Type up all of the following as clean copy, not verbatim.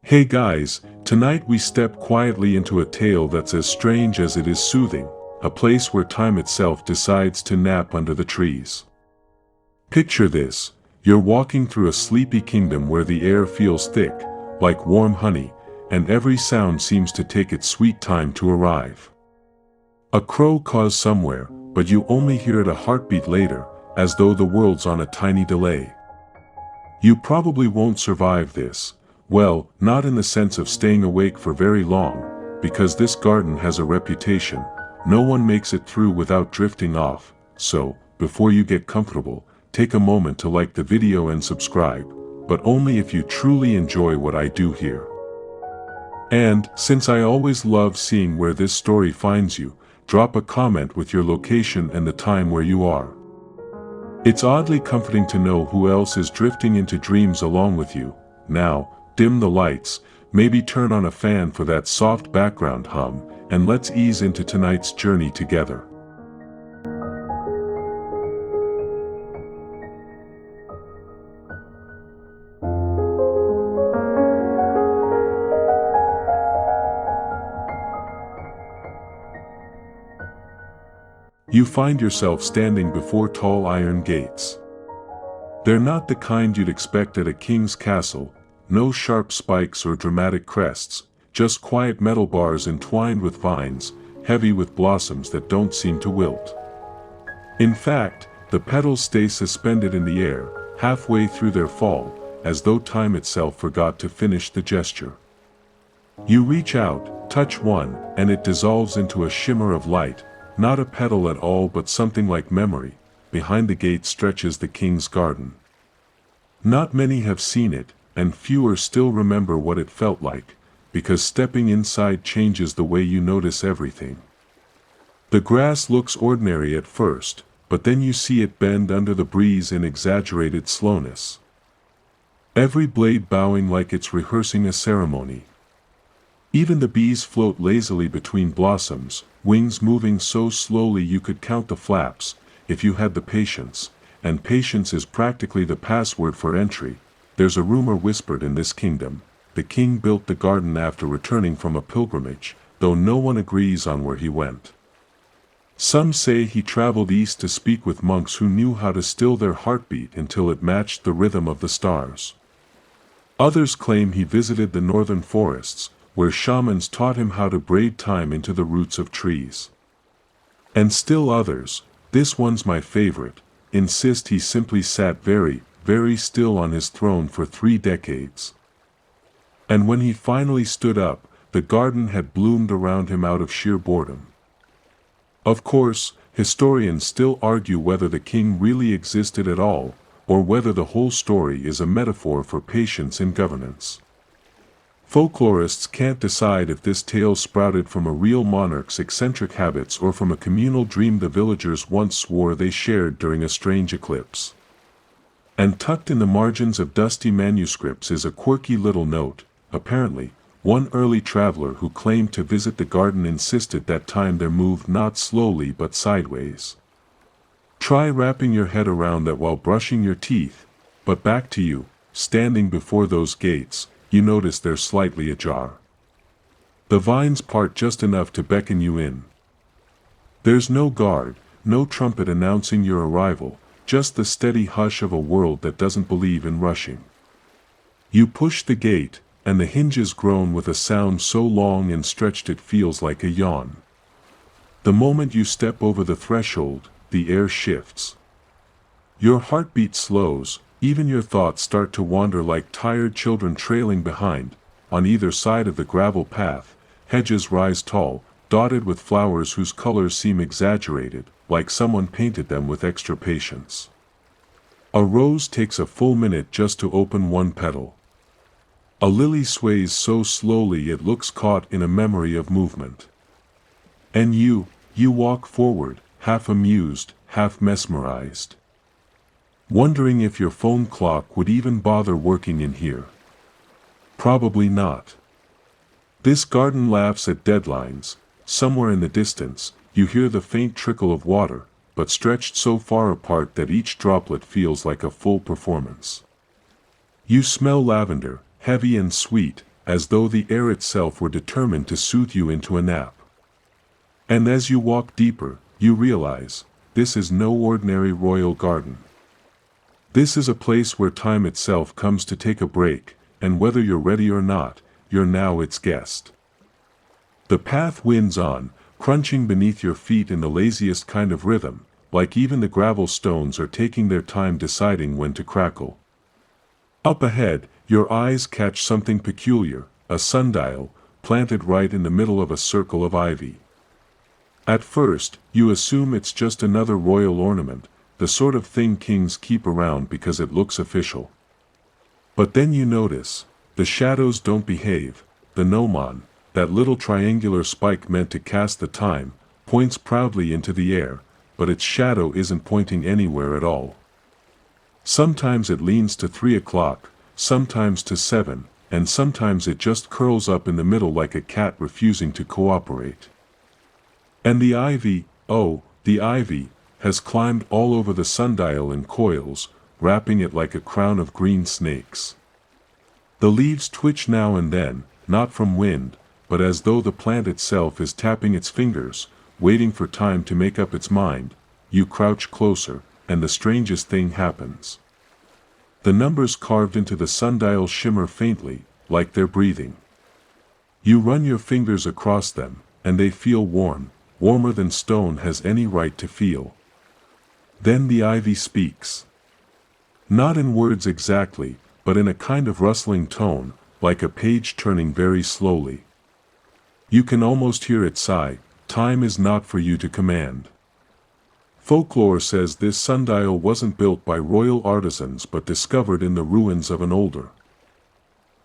Hey guys, tonight we step quietly into a tale that's as strange as it is soothing, a place where time itself decides to nap under the trees. Picture this, you're walking through a sleepy kingdom where the air feels thick, like warm honey, and every sound seems to take its sweet time to arrive. A crow caws somewhere, but you only hear it a heartbeat later, as though the world's on a tiny delay. You probably won't survive this. Well, not in the sense of staying awake for very long, because this garden has a reputation. No one makes it through without drifting off, so, before you get comfortable, take a moment to like the video and subscribe, but only if you truly enjoy what I do here. And, since I always love seeing where this story finds you, drop a comment with your location and the time where you are. It's oddly comforting to know who else is drifting into dreams along with you. Now, dim the lights, maybe turn on a fan for that soft background hum, and let's ease into tonight's journey together. You find yourself standing before tall iron gates. They're not the kind you'd expect at a king's castle. No sharp spikes or dramatic crests, just quiet metal bars entwined with vines, heavy with blossoms that don't seem to wilt. In fact, the petals stay suspended in the air, halfway through their fall, as though time itself forgot to finish the gesture. You reach out, touch one, and it dissolves into a shimmer of light, not a petal at all but something like memory. Behind the gate stretches the king's garden. Not many have seen it, and fewer still remember what it felt like, because stepping inside changes the way you notice everything. The grass looks ordinary at first, but then you see it bend under the breeze in exaggerated slowness. Every blade bowing like it's rehearsing a ceremony. Even the bees float lazily between blossoms, wings moving so slowly you could count the flaps, if you had the patience, and patience is practically the password for entry. There's a rumor whispered in this kingdom. The king built the garden after returning from a pilgrimage, though no one agrees on where he went. Some say he traveled east to speak with monks who knew how to still their heartbeat until it matched the rhythm of the stars. Others claim he visited the northern forests, where shamans taught him how to braid time into the roots of trees. And still others, this one's my favorite, insist he simply sat very still on his throne for 3 decades. And when he finally stood up, the garden had bloomed around him out of sheer boredom. Of course, historians still argue whether the king really existed at all, or whether the whole story is a metaphor for patience in governance. Folklorists can't decide if this tale sprouted from a real monarch's eccentric habits or from a communal dream the villagers once swore they shared during a strange eclipse. And tucked in the margins of dusty manuscripts is a quirky little note. Apparently, one early traveler who claimed to visit the garden insisted that time there moved not slowly but sideways. Try wrapping your head around that while brushing your teeth. But back to you, standing before those gates, you notice they're slightly ajar. The vines part just enough to beckon you in. There's no guard, no trumpet announcing your arrival, just the steady hush of a world that doesn't believe in rushing. You push the gate, and the hinges groan with a sound so long and stretched it feels like a yawn. The moment you step over the threshold, the air shifts. Your heartbeat slows, even your thoughts start to wander like tired children trailing behind. On either side of the gravel path, hedges rise tall, dotted with flowers whose colors seem exaggerated, like someone painted them with extra patience. A rose takes a full minute just to open one petal. A lily sways so slowly it looks caught in a memory of movement. And you walk forward, half amused, half mesmerized. Wondering if your phone clock would even bother working in here. Probably not. This garden laughs at deadlines. Somewhere in the distance, you hear the faint trickle of water, but stretched so far apart that each droplet feels like a full performance. You smell lavender, heavy and sweet, as though the air itself were determined to soothe you into a nap. And as you walk deeper, you realize, this is no ordinary royal garden. This is a place where time itself comes to take a break, and whether you're ready or not, you're now its guest. The path winds on, crunching beneath your feet in the laziest kind of rhythm, like even the gravel stones are taking their time deciding when to crackle. Up ahead, your eyes catch something peculiar, a sundial, planted right in the middle of a circle of ivy. At first, you assume it's just another royal ornament, the sort of thing kings keep around because it looks official. But then you notice, the shadows don't behave. The gnomon, that little triangular spike meant to cast the time, points proudly into the air, but its shadow isn't pointing anywhere at all. Sometimes it leans to 3 o'clock, sometimes to 7, and sometimes it just curls up in the middle like a cat refusing to cooperate. And the ivy, oh, the ivy, has climbed all over the sundial in coils, wrapping it like a crown of green snakes. The leaves twitch now and then, not from wind, but as though the plant itself is tapping its fingers, waiting for time to make up its mind. You crouch closer, and the strangest thing happens. The numbers carved into the sundial shimmer faintly, like they're breathing. You run your fingers across them, and they feel warm, warmer than stone has any right to feel. Then the ivy speaks. Not in words exactly, but in a kind of rustling tone, like a page turning very slowly. You can almost hear it sigh, time is not for you to command. Folklore says this sundial wasn't built by royal artisans but discovered in the ruins of an older,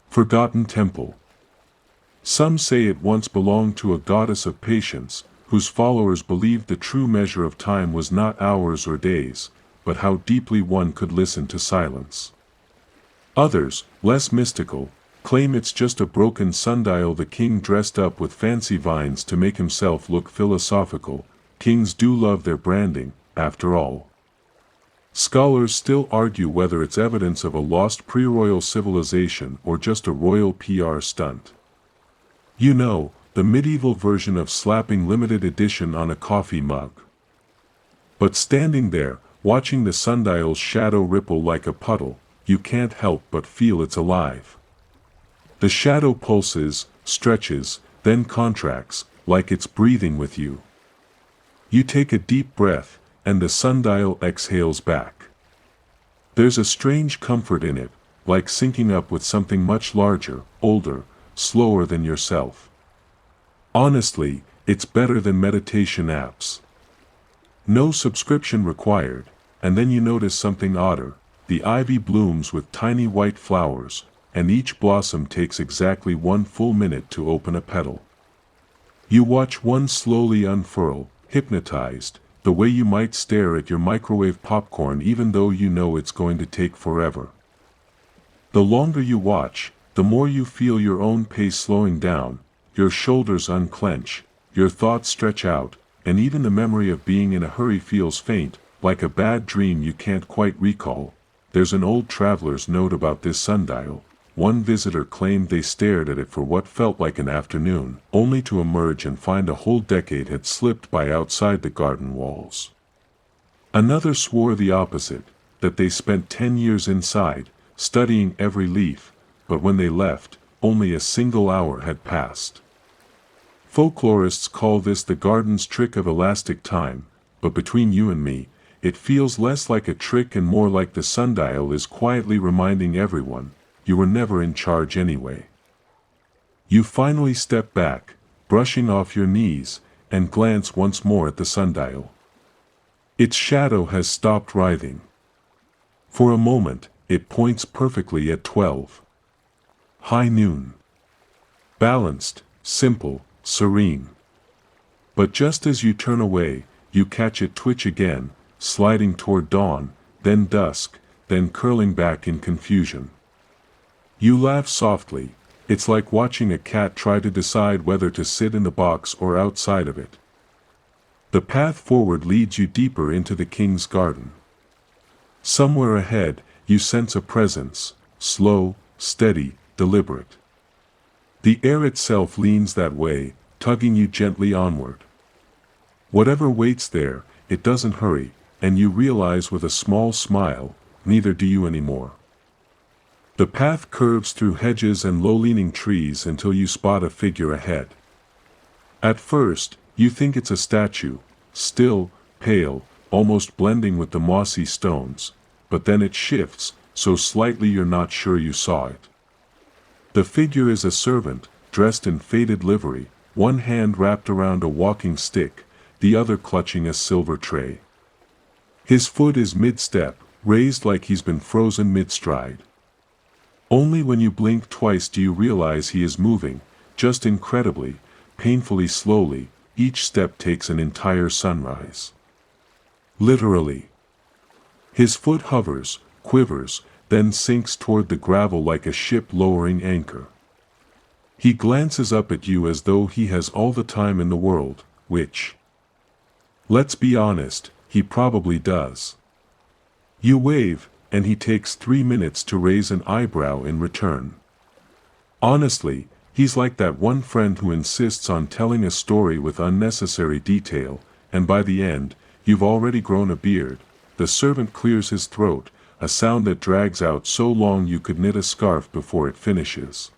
forgotten temple. Some say it once belonged to a goddess of patience, whose followers believed the true measure of time was not hours or days, but how deeply one could listen to silence. Others, less mystical, claim it's just a broken sundial the king dressed up with fancy vines to make himself look philosophical. Kings do love their branding, after all. Scholars still argue whether it's evidence of a lost pre-royal civilization or just a royal PR stunt. You know, the medieval version of slapping limited edition on a coffee mug. But standing there, watching the sundial's shadow ripple like a puddle, you can't help but feel it's alive. The shadow pulses, stretches, then contracts, like it's breathing with you. You take a deep breath, and the sundial exhales back. There's a strange comfort in it, like syncing up with something much larger, older, slower than yourself. Honestly, it's better than meditation apps. No subscription required, and then you notice something odder. The ivy blooms with tiny white flowers, and each blossom takes exactly 1 full minute to open a petal. You watch one slowly unfurl, hypnotized, the way you might stare at your microwave popcorn even though you know it's going to take forever. The longer you watch, the more you feel your own pace slowing down, your shoulders unclench, your thoughts stretch out, and even the memory of being in a hurry feels faint, like a bad dream you can't quite recall. There's an old traveler's note about this sundial. One visitor claimed they stared at it for what felt like an afternoon, only to emerge and find a whole decade had slipped by outside the garden walls. Another swore the opposite, that they spent 10 years inside, studying every leaf, but when they left, only a single hour had passed. Folklorists call this the garden's trick of elastic time, but between you and me, it feels less like a trick and more like the sundial is quietly reminding everyone, you were never in charge anyway. You finally step back, brushing off your knees, and glance once more at the sundial. Its shadow has stopped writhing. For a moment, it points perfectly at 12. High noon. Balanced, simple, serene. But just as you turn away, you catch it twitch again, sliding toward dawn, then dusk, then curling back in confusion. You laugh softly. It's like watching a cat try to decide whether to sit in the box or outside of it. The path forward leads you deeper into the king's garden. Somewhere ahead, you sense a presence, slow, steady, deliberate. The air itself leans that way, tugging you gently onward. Whatever waits there, it doesn't hurry, and you realize with a small smile, neither do you anymore. The path curves through hedges and low-leaning trees until you spot a figure ahead. At first, you think it's a statue, still, pale, almost blending with the mossy stones, but then it shifts, so slightly you're not sure you saw it. The figure is a servant, dressed in faded livery, one hand wrapped around a walking stick, the other clutching a silver tray. His foot is mid-step, raised like he's been frozen mid-stride. Only when you blink twice do you realize he is moving, just incredibly, painfully slowly. Each step takes an entire sunrise. Literally. His foot hovers, quivers, then sinks toward the gravel like a ship lowering anchor. He glances up at you as though he has all the time in the world, which, let's be honest, he probably does. You wave, and he takes 3 minutes to raise an eyebrow in return. Honestly, he's like that one friend who insists on telling a story with unnecessary detail, and by the end, you've already grown a beard. The servant clears his throat, a sound that drags out so long you could knit a scarf before it finishes.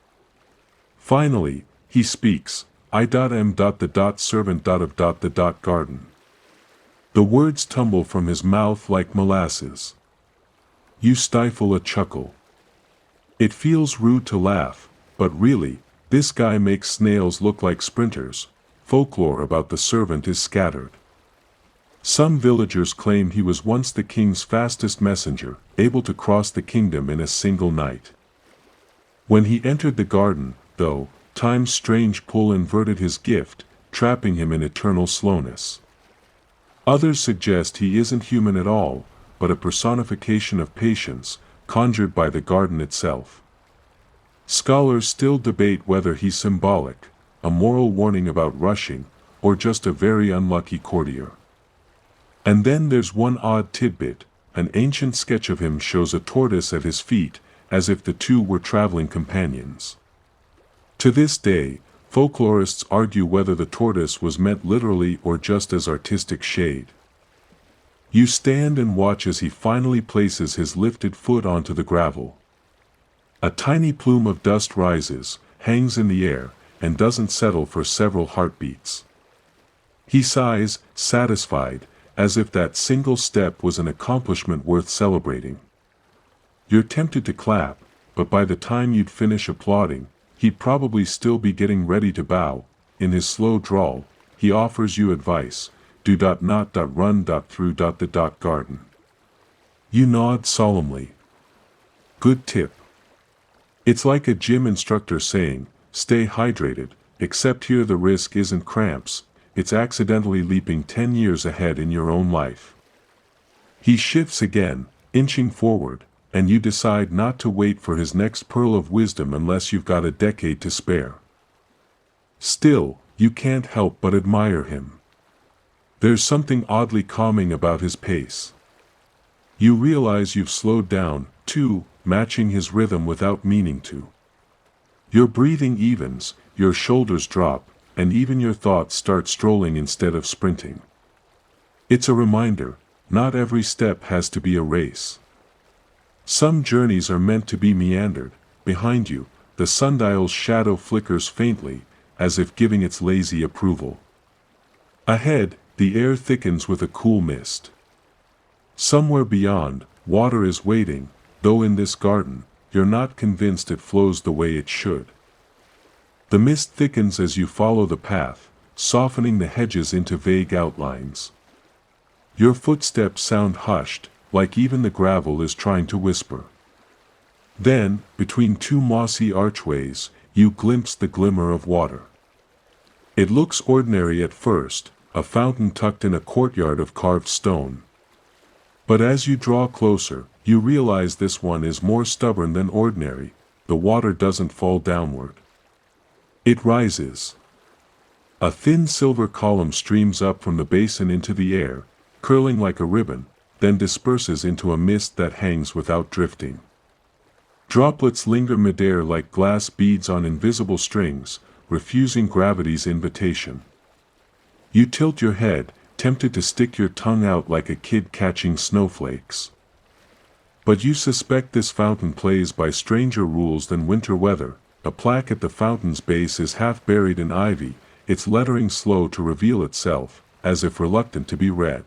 Finally, he speaks, I.am.the.servant of the garden. The words tumble from his mouth like molasses. You stifle a chuckle. It feels rude to laugh, but really, this guy makes snails look like sprinters. Folklore about the servant is scattered. Some villagers claim he was once the king's fastest messenger, able to cross the kingdom in a single night. When he entered the garden, though, time's strange pull inverted his gift, trapping him in eternal slowness. Others suggest he isn't human at all, but a personification of patience, conjured by the garden itself. Scholars still debate whether he's symbolic, a moral warning about rushing, or just a very unlucky courtier. And then there's one odd tidbit: an ancient sketch of him shows a tortoise at his feet, as if the two were traveling companions. To this day, folklorists argue whether the tortoise was meant literally or just as artistic shade. You stand and watch as he finally places his lifted foot onto the gravel. A tiny plume of dust rises, hangs in the air, and doesn't settle for several heartbeats. He sighs, satisfied, as if that single step was an accomplishment worth celebrating. You're tempted to clap, but by the time you'd finish applauding, he'd probably still be getting ready to bow. In his slow drawl, he offers you advice: do not run through the garden. You nod solemnly. Good tip. It's like a gym instructor saying, stay hydrated, except here the risk isn't cramps, it's accidentally leaping 10 years ahead in your own life. He shifts again, inching forward, and you decide not to wait for his next pearl of wisdom unless you've got a decade to spare. Still, you can't help but admire him. There's something oddly calming about his pace. You realize you've slowed down, too, matching his rhythm without meaning to. Your breathing evens, your shoulders drop, and even your thoughts start strolling instead of sprinting. It's a reminder, not every step has to be a race. Some journeys are meant to be meandered. Behind you, the sundial's shadow flickers faintly, as if giving its lazy approval. Ahead, the air thickens with a cool mist. Somewhere beyond, water is waiting, though in this garden, you're not convinced it flows the way it should. The mist thickens as you follow the path, softening the hedges into vague outlines. Your footsteps sound hushed, like even the gravel is trying to whisper. Then, between two mossy archways, you glimpse the glimmer of water. It looks ordinary at first, a fountain tucked in a courtyard of carved stone. But as you draw closer, you realize this one is more stubborn than ordinary. The water doesn't fall downward. It rises. A thin silver column streams up from the basin into the air, curling like a ribbon, then disperses into a mist that hangs without drifting. Droplets linger midair like glass beads on invisible strings, refusing gravity's invitation. You tilt your head, tempted to stick your tongue out like a kid catching snowflakes. But you suspect this fountain plays by stranger rules than winter weather. A plaque at the fountain's base is half buried in ivy, its lettering slow to reveal itself, as if reluctant to be read.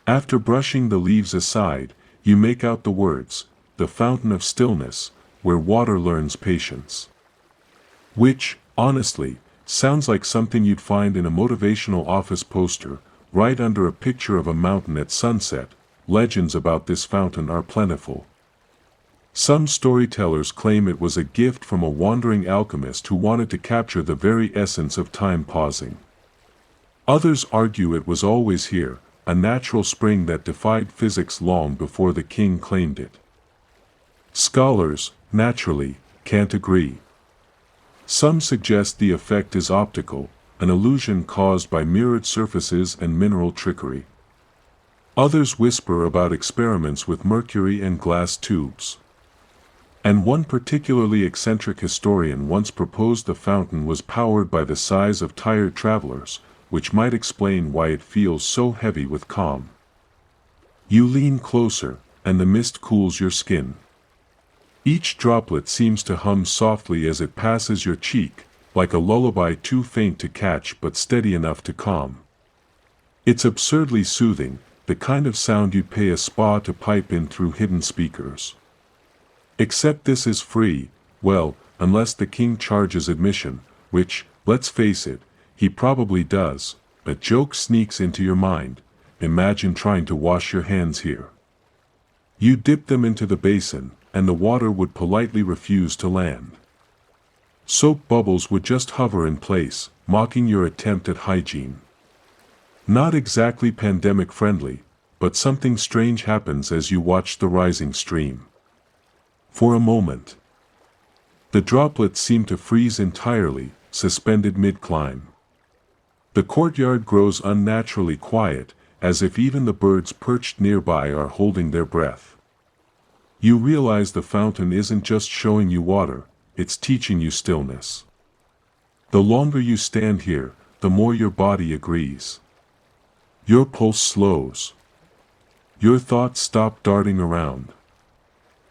After brushing the leaves aside, you make out the words, "The Fountain of Stillness, where water learns patience." Which, honestly, sounds like something you'd find in a motivational office poster, right under a picture of a mountain at sunset. Legends about this fountain are plentiful. Some storytellers claim it was a gift from a wandering alchemist who wanted to capture the very essence of time pausing. Others argue it was always here, a natural spring that defied physics long before the king claimed it. Scholars, naturally, can't agree. Some suggest the effect is optical, an illusion caused by mirrored surfaces and mineral trickery. Others whisper about experiments with mercury and glass tubes. And one particularly eccentric historian once proposed the fountain was powered by the sighs of tired travelers, which might explain why it feels so heavy with calm. You lean closer, and the mist cools your skin. Each droplet seems to hum softly as it passes your cheek, like a lullaby too faint to catch but steady enough to calm. It's absurdly soothing, the kind of sound you'd pay a spa to pipe in through hidden speakers. Except this is free, well, unless the king charges admission, which, let's face it, he probably does. A joke sneaks into your mind. Imagine trying to wash your hands here. You dip them into the basin, and the water would politely refuse to land. Soap bubbles would just hover in place, mocking your attempt at hygiene. Not exactly pandemic friendly, but something strange happens as you watch the rising stream. For a moment, the droplets seem to freeze entirely, suspended mid-climb. The courtyard grows unnaturally quiet, as if even the birds perched nearby are holding their breath. You realize the fountain isn't just showing you water, it's teaching you stillness. The longer you stand here, the more your body agrees. Your pulse slows. Your thoughts stop darting around.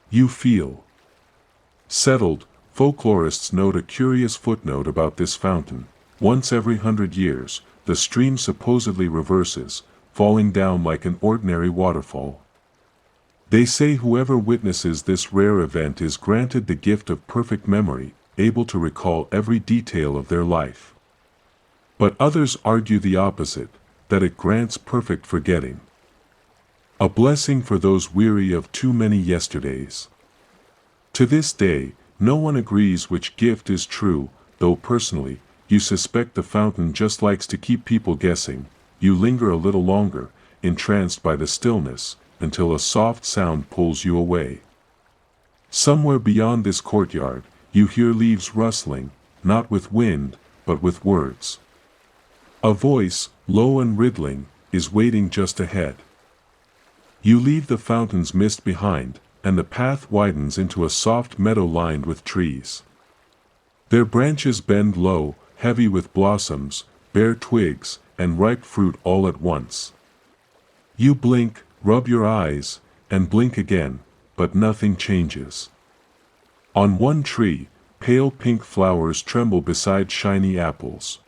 You feel settled. Folklorists note a curious footnote about this fountain. Once every 100 years, the stream supposedly reverses, falling down like an ordinary waterfall. They say whoever witnesses this rare event is granted the gift of perfect memory, able to recall every detail of their life. But others argue the opposite, that it grants perfect forgetting. A blessing for those weary of too many yesterdays. To this day, no one agrees which gift is true, though personally, you suspect the fountain just likes to keep people guessing. You linger a little longer, entranced by the stillness, until a soft sound pulls you away. Somewhere beyond this courtyard, you hear leaves rustling, not with wind, but with words. A voice, low and riddling, is waiting just ahead. You leave the fountain's mist behind, and the path widens into a soft meadow lined with trees. Their branches bend low, heavy with blossoms, bare twigs, and ripe fruit all at once. You blink, rub your eyes, and blink again, but nothing changes. On one tree, pale pink flowers tremble beside shiny apples.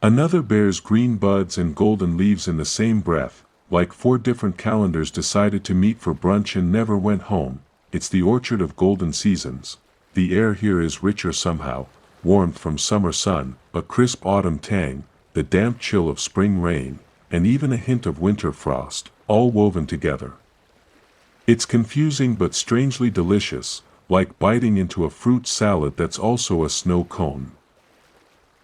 Another bears green buds and golden leaves in the same breath, like 4 different calendars decided to meet for brunch and never went home. It's the orchard of golden seasons. The air here is richer somehow, warmth from summer sun, a crisp autumn tang, the damp chill of spring rain, and even a hint of winter frost, all woven together. It's confusing but strangely delicious, like biting into a fruit salad that's also a snow cone.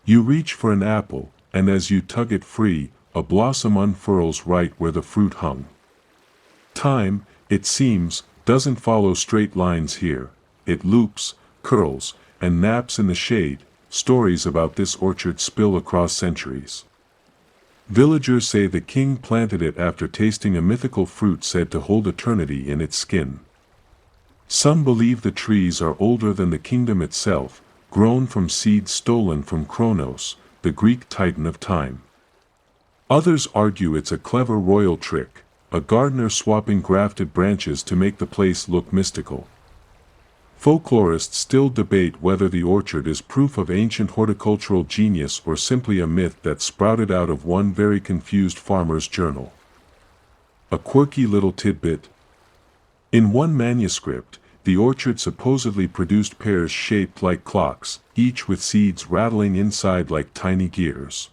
You reach for an apple, and as you tug it free, a blossom unfurls right where the fruit hung. Time, it seems, doesn't follow straight lines here. It loops, curls, and naps in the shade. Stories about this orchard spill across centuries. Villagers say the king planted it after tasting a mythical fruit said to hold eternity in its skin. Some believe the trees are older than the kingdom itself, grown from seeds stolen from Kronos, the Greek titan of time. Others argue it's a clever royal trick, a gardener swapping grafted branches to make the place look mystical. Folklorists still debate whether the orchard is proof of ancient horticultural genius or simply a myth that sprouted out of one very confused farmer's journal. A quirky little tidbit. In one manuscript, the orchard supposedly produced pears shaped like clocks, each with seeds rattling inside like tiny gears.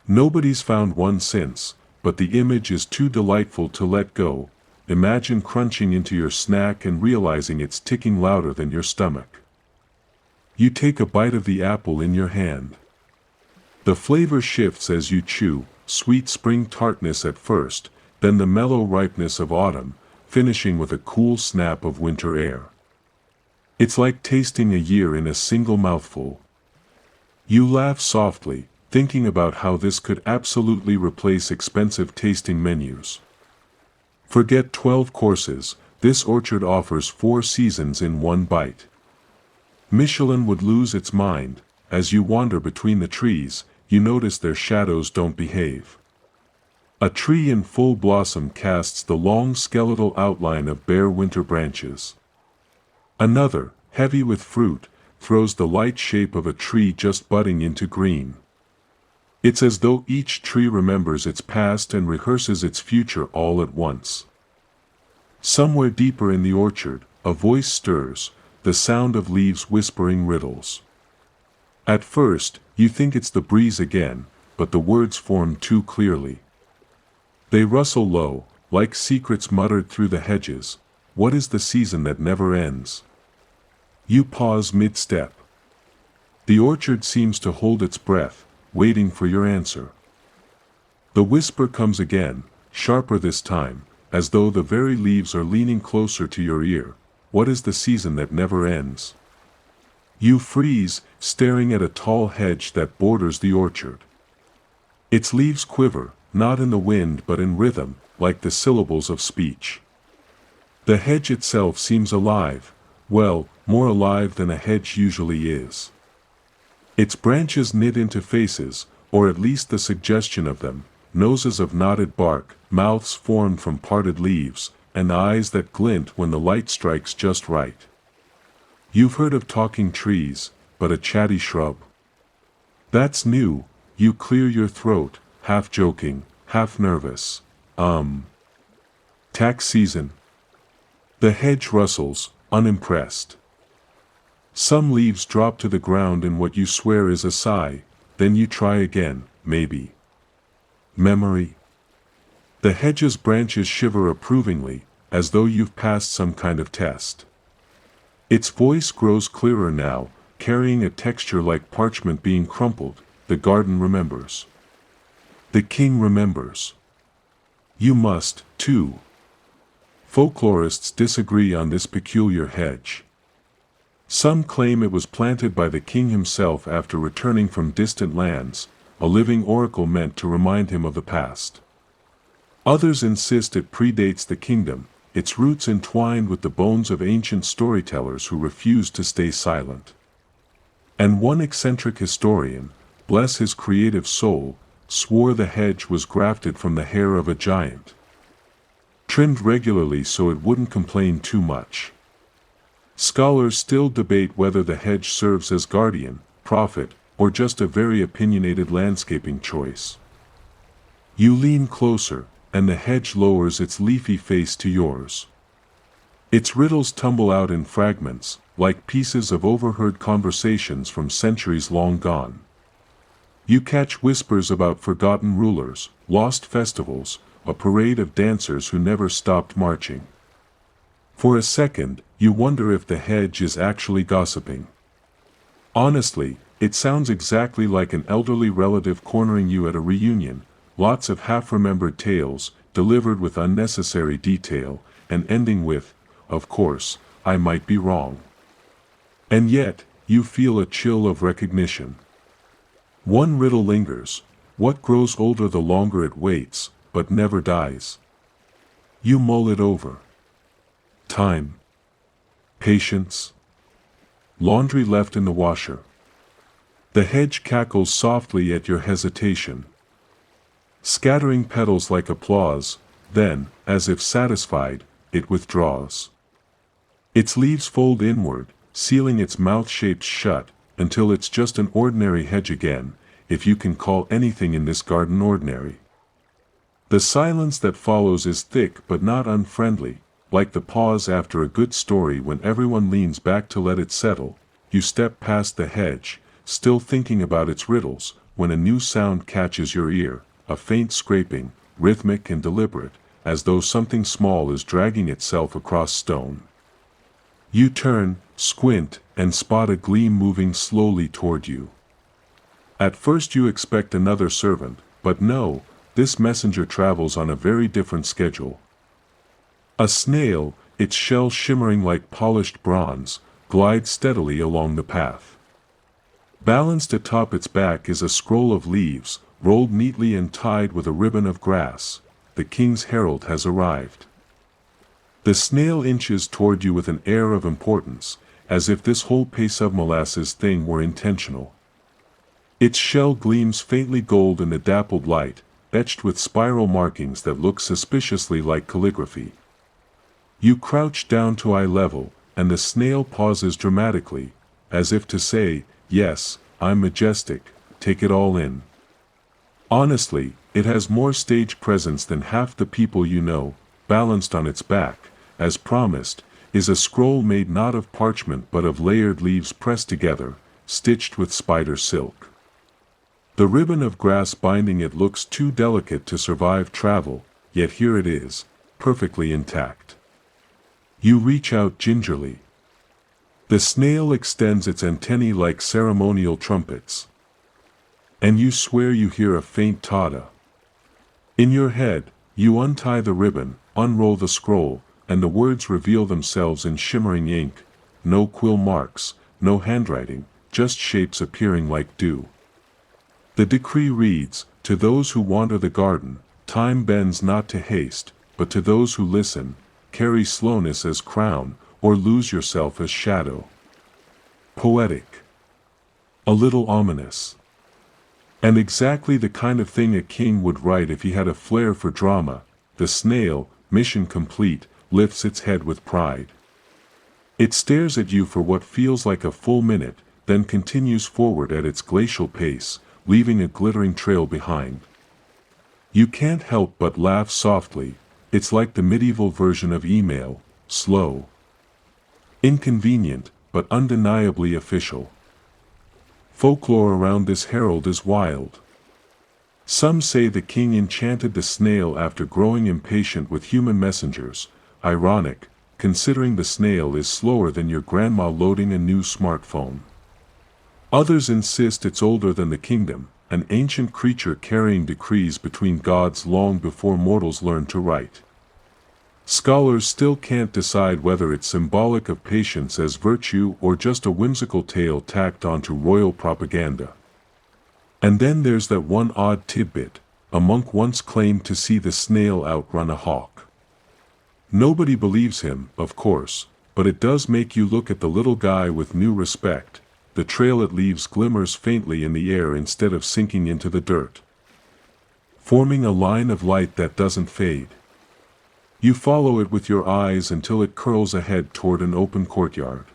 Nobody's found one since, but the image is too delightful to let go. Imagine crunching into your snack and realizing it's ticking louder than your stomach. You take a bite of the apple in your hand. The flavor shifts as you chew, sweet spring tartness at first, then the mellow ripeness of autumn, finishing with a cool snap of winter air. It's like tasting a year in a single mouthful. You laugh softly, thinking about how this could absolutely replace expensive tasting menus. Forget 12 courses, this orchard offers 4 seasons in one bite. Michelin would lose its mind. As you wander between the trees, you notice their shadows don't behave. A tree in full blossom casts the long skeletal outline of bare winter branches. Another, heavy with fruit, throws the light shape of a tree just budding into green. It's as though each tree remembers its past and rehearses its future all at once. Somewhere deeper in the orchard, a voice stirs, the sound of leaves whispering riddles. At first, you think it's the breeze again, but the words form too clearly. They rustle low, like secrets muttered through the hedges. What is the season that never ends? You pause mid-step. The orchard seems to hold its breath, waiting for your answer. The whisper comes again, sharper this time, as though the very leaves are leaning closer to your ear. What is the season that never ends? You freeze, staring at a tall hedge that borders the orchard. Its leaves quiver, not in the wind but in rhythm, like the syllables of speech. The hedge itself seems alive, well, more alive than a hedge usually is. Its branches knit into faces, or at least the suggestion of them, noses of knotted bark, mouths formed from parted leaves, and eyes that glint when the light strikes just right. You've heard of talking trees, but a chatty shrub? That's new. You clear your throat, half joking, half nervous. Tax season. The hedge rustles, unimpressed. Some leaves drop to the ground in what you swear is a sigh, then you try again, maybe. Memory. The hedge's branches shiver approvingly, as though you've passed some kind of test. Its voice grows clearer now, carrying a texture like parchment being crumpled. The garden remembers. The king remembers. You must, too. Folklorists disagree on this peculiar hedge. Some claim it was planted by the king himself after returning from distant lands, a living oracle meant to remind him of the past. Others insist it predates the kingdom, its roots entwined with the bones of ancient storytellers who refused to stay silent. And one eccentric historian, bless his creative soul, swore the hedge was grafted from the hair of a giant, trimmed regularly so it wouldn't complain too much. Scholars still debate whether the hedge serves as guardian, prophet, or just a very opinionated landscaping choice. You lean closer, and the hedge lowers its leafy face to yours. Its riddles tumble out in fragments, like pieces of overheard conversations from centuries long gone. You catch whispers about forgotten rulers, lost festivals, a parade of dancers who never stopped marching. For a second, you wonder if the hedge is actually gossiping. Honestly, it sounds exactly like an elderly relative cornering you at a reunion, lots of half-remembered tales, delivered with unnecessary detail, and ending with, of course, I might be wrong. And yet, you feel a chill of recognition. One riddle lingers: what grows older the longer it waits, but never dies? You mull it over. Time. Patience. Laundry left in the washer. The hedge cackles softly at your hesitation, scattering petals like applause, then, as if satisfied, it withdraws. Its leaves fold inward, sealing its mouth shaped shut, until it's just an ordinary hedge again, if you can call anything in this garden ordinary. The silence that follows is thick but not unfriendly, like the pause after a good story when everyone leans back to let it settle. You step past the hedge, still thinking about its riddles, when a new sound catches your ear, a faint scraping, rhythmic and deliberate, as though something small is dragging itself across stone. You turn, squint, and spot a gleam moving slowly toward you. At first you expect another servant, but no, this messenger travels on a very different schedule. A snail, its shell shimmering like polished bronze, glides steadily along the path. Balanced atop its back is a scroll of leaves, rolled neatly and tied with a ribbon of grass. The king's herald has arrived. The snail inches toward you with an air of importance, as if this whole pace of molasses thing were intentional. Its shell gleams faintly gold in the dappled light, etched with spiral markings that look suspiciously like calligraphy. You crouch down to eye level, and the snail pauses dramatically, as if to say, "Yes, I'm majestic, take it all in." Honestly, it has more stage presence than half the people you know. Balanced on its back, as promised, is a scroll made not of parchment but of layered leaves pressed together, stitched with spider silk. The ribbon of grass binding it looks too delicate to survive travel, yet here it is, perfectly intact. You reach out gingerly. The snail extends its antennae like ceremonial trumpets. And you swear you hear a faint tada. In your head, you untie the ribbon, unroll the scroll, and the words reveal themselves in shimmering ink. No quill marks, no handwriting, just shapes appearing like dew. The decree reads, "To those who wander the garden, time bends not to haste, but to those who listen, carry slowness as crown, or lose yourself as shadow." Poetic. A little ominous. And exactly the kind of thing a king would write if he had a flair for drama. The snail, mission complete, lifts its head with pride. It stares at you for what feels like a full minute, then continues forward at its glacial pace, leaving a glittering trail behind. You can't help but laugh softly. It's like the medieval version of email, slow, inconvenient, but undeniably official. Folklore around this herald is wild. Some say the king enchanted the snail after growing impatient with human messengers. Ironic, considering the snail is slower than your grandma loading a new smartphone. Others insist it's older than the kingdom, an ancient creature carrying decrees between gods long before mortals learned to write. Scholars still can't decide whether it's symbolic of patience as virtue or just a whimsical tale tacked onto royal propaganda. And then there's that one odd tidbit: a monk once claimed to see the snail outrun a hawk. Nobody believes him, of course, but it does make you look at the little guy with new respect. The trail it leaves glimmers faintly in the air instead of sinking into the dirt, forming a line of light that doesn't fade. You follow it with your eyes until it curls ahead toward an open courtyard.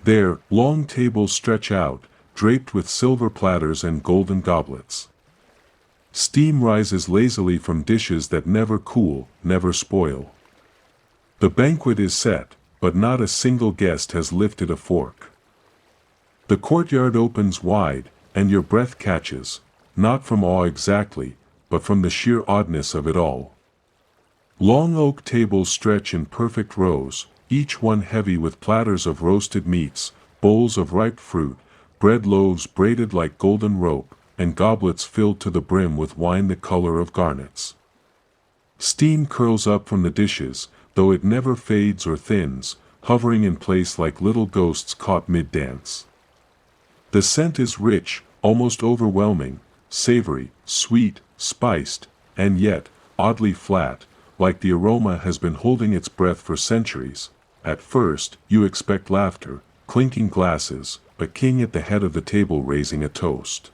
There, long tables stretch out, draped with silver platters and golden goblets. Steam rises lazily from dishes that never cool, never spoil. The banquet is set, but not a single guest has lifted a fork. The courtyard opens wide, and your breath catches, not from awe exactly, but from the sheer oddness of it all. Long oak tables stretch in perfect rows, each one heavy with platters of roasted meats, bowls of ripe fruit, bread loaves braided like golden rope, and goblets filled to the brim with wine the color of garnets. Steam curls up from the dishes, though it never fades or thins, hovering in place like little ghosts caught mid-dance. The scent is rich, almost overwhelming, savory, sweet, spiced, and yet, oddly flat, like the aroma has been holding its breath for centuries. At first, you expect laughter, clinking glasses, a king at the head of the table raising a toast.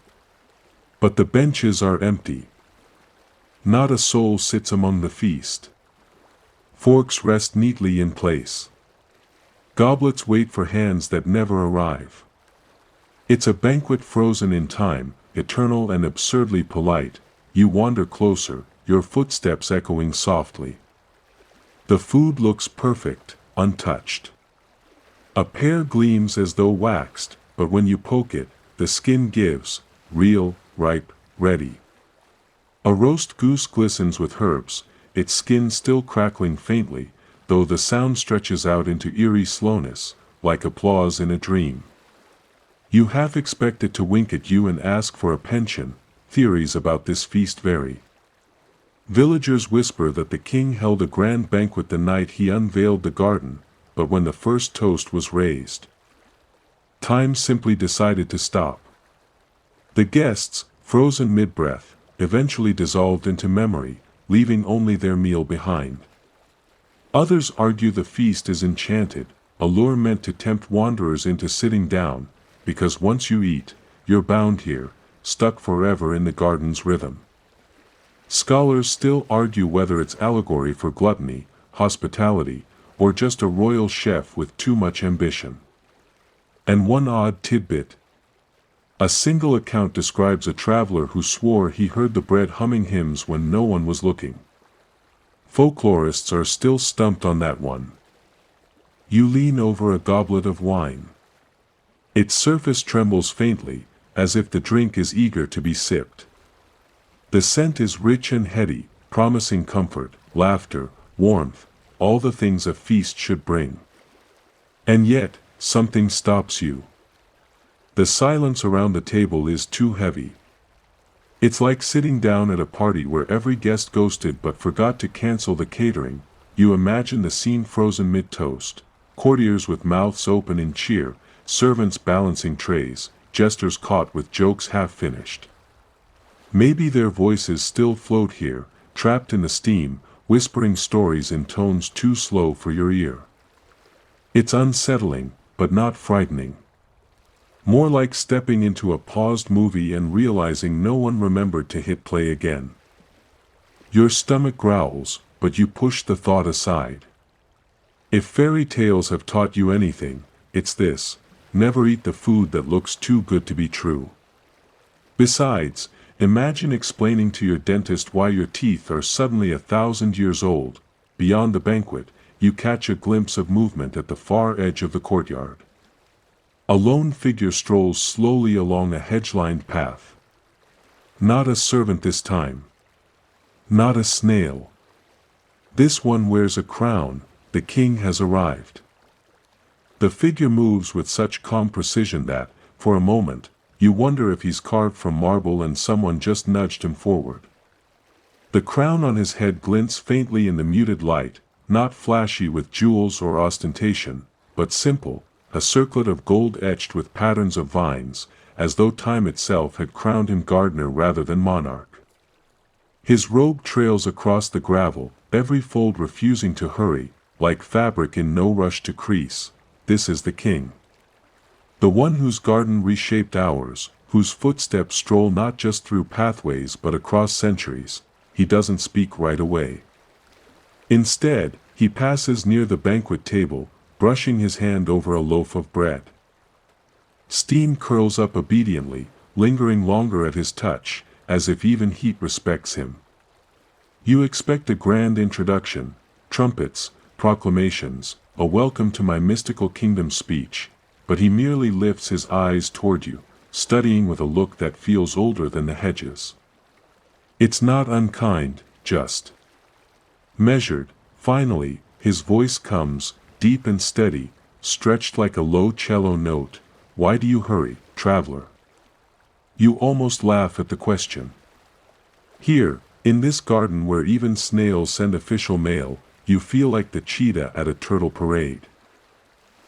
But the benches are empty. Not a soul sits among the feast. Forks rest neatly in place. Goblets wait for hands that never arrive. It's a banquet frozen in time, eternal and absurdly polite. You wander closer, your footsteps echoing softly. The food looks perfect, untouched. A pear gleams as though waxed, but when you poke it, the skin gives, real, ripe, ready. A roast goose glistens with herbs, its skin still crackling faintly, though the sound stretches out into eerie slowness, like applause in a dream. You half expect it to wink at you and ask for a pension. Theories about this feast vary. Villagers whisper that the king held a grand banquet the night he unveiled the garden, but when the first toast was raised, time simply decided to stop. The guests, frozen mid-breath, eventually dissolved into memory, leaving only their meal behind. Others argue the feast is enchanted, a lure meant to tempt wanderers into sitting down, because once you eat, you're bound here, stuck forever in the garden's rhythm. Scholars still argue whether it's allegory for gluttony, hospitality, or just a royal chef with too much ambition. And one odd tidbit. A single account describes a traveler who swore he heard the bread humming hymns when no one was looking. Folklorists are still stumped on that one. You lean over a goblet of wine. Its surface trembles faintly, as if the drink is eager to be sipped. The scent is rich and heady, promising comfort, laughter, warmth, all the things a feast should bring. And yet, something stops you. The silence around the table is too heavy. It's like sitting down at a party where every guest ghosted but forgot to cancel the catering. You imagine the scene frozen mid-toast, courtiers with mouths open in cheer, servants balancing trays, jesters caught with jokes half-finished. Maybe their voices still float here, trapped in the steam, whispering stories in tones too slow for your ear. It's unsettling, but not frightening. More like stepping into a paused movie and realizing no one remembered to hit play again. Your stomach growls, but you push the thought aside. If fairy tales have taught you anything, it's this: never eat the food that looks too good to be true. Besides, imagine explaining to your dentist why your teeth are suddenly 1,000 years old. Beyond the banquet, you catch a glimpse of movement at the far edge of the courtyard. A lone figure strolls slowly along a hedge-lined path. Not a servant this time. Not a snail. This one wears a crown. The king has arrived. The figure moves with such calm precision that, for a moment, you wonder if he's carved from marble and someone just nudged him forward. The crown on his head glints faintly in the muted light, not flashy with jewels or ostentation, but simple, a circlet of gold etched with patterns of vines, as though time itself had crowned him gardener rather than monarch. His robe trails across the gravel, every fold refusing to hurry, like fabric in no rush to crease. This is the king. The one whose garden reshaped ours, whose footsteps stroll not just through pathways but across centuries. He doesn't speak right away. Instead, he passes near the banquet table, brushing his hand over a loaf of bread. Steam curls up obediently, lingering longer at his touch, as if even heat respects him. You expect a grand introduction, trumpets, proclamations, a welcome to my mystical kingdom speech, but he merely lifts his eyes toward you, studying with a look that feels older than the hedges. It's not unkind, just measured. Finally, his voice comes, deep and steady, stretched like a low cello note. Why do you hurry, traveler? You almost laugh at the question. Here, in this garden where even snails send official mail, you feel like the cheetah at a turtle parade.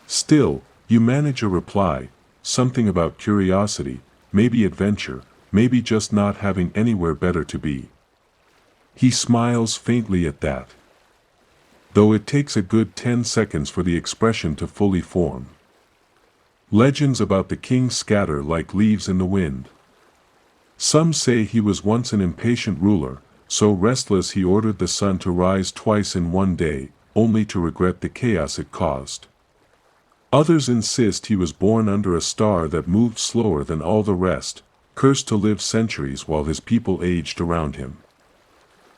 Still, you manage a reply, something about curiosity, maybe adventure, maybe just not having anywhere better to be. He smiles faintly at that. though it takes a good 10 seconds for the expression to fully form. Legends about the king scatter like leaves in the wind. Some say he was once an impatient ruler, so restless he ordered the sun to rise twice in one day, only to regret the chaos it caused. Others insist he was born under a star that moved slower than all the rest, cursed to live centuries while his people aged around him.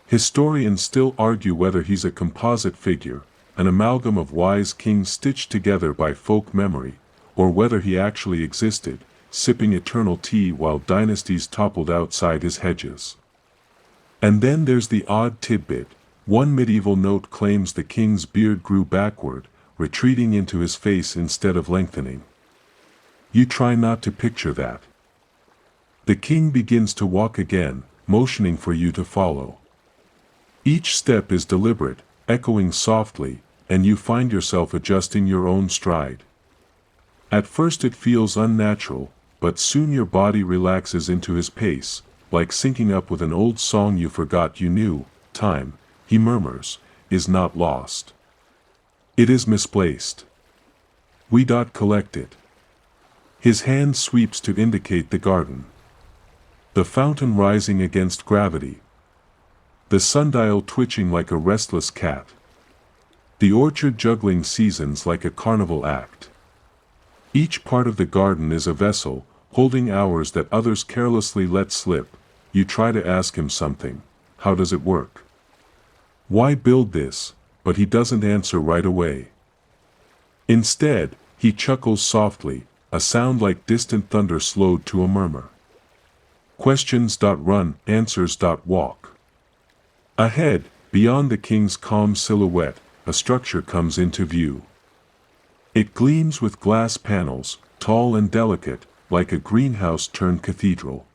Historians still argue whether he's a composite figure, an amalgam of wise kings stitched together by folk memory, or whether he actually existed, sipping eternal tea while dynasties toppled outside his hedges. And then there's the odd tidbit. One medieval note claims the king's beard grew backward, retreating into his face instead of lengthening. You try not to picture that. The king begins to walk again, motioning for you to follow. Each step is deliberate, echoing softly, and you find yourself adjusting your own stride. At first it feels unnatural, but soon your body relaxes into his pace, like syncing up with an old song you forgot you knew. Time, he murmurs, is not lost. It is misplaced. We collect it. His hand sweeps to indicate the garden. The fountain rising against gravity. The sundial twitching like a restless cat. The orchard juggling seasons like a carnival act. Each part of the garden is a vessel, holding hours that others carelessly let slip. You try to ask him something. How does it work? Why build this? But he doesn't answer right away. Instead, he chuckles softly, a sound like distant thunder slowed to a murmur. Questions run, answers walk. Ahead, beyond the king's calm silhouette, a structure comes into view. It gleams with glass panels, tall and delicate, like a greenhouse turned cathedral.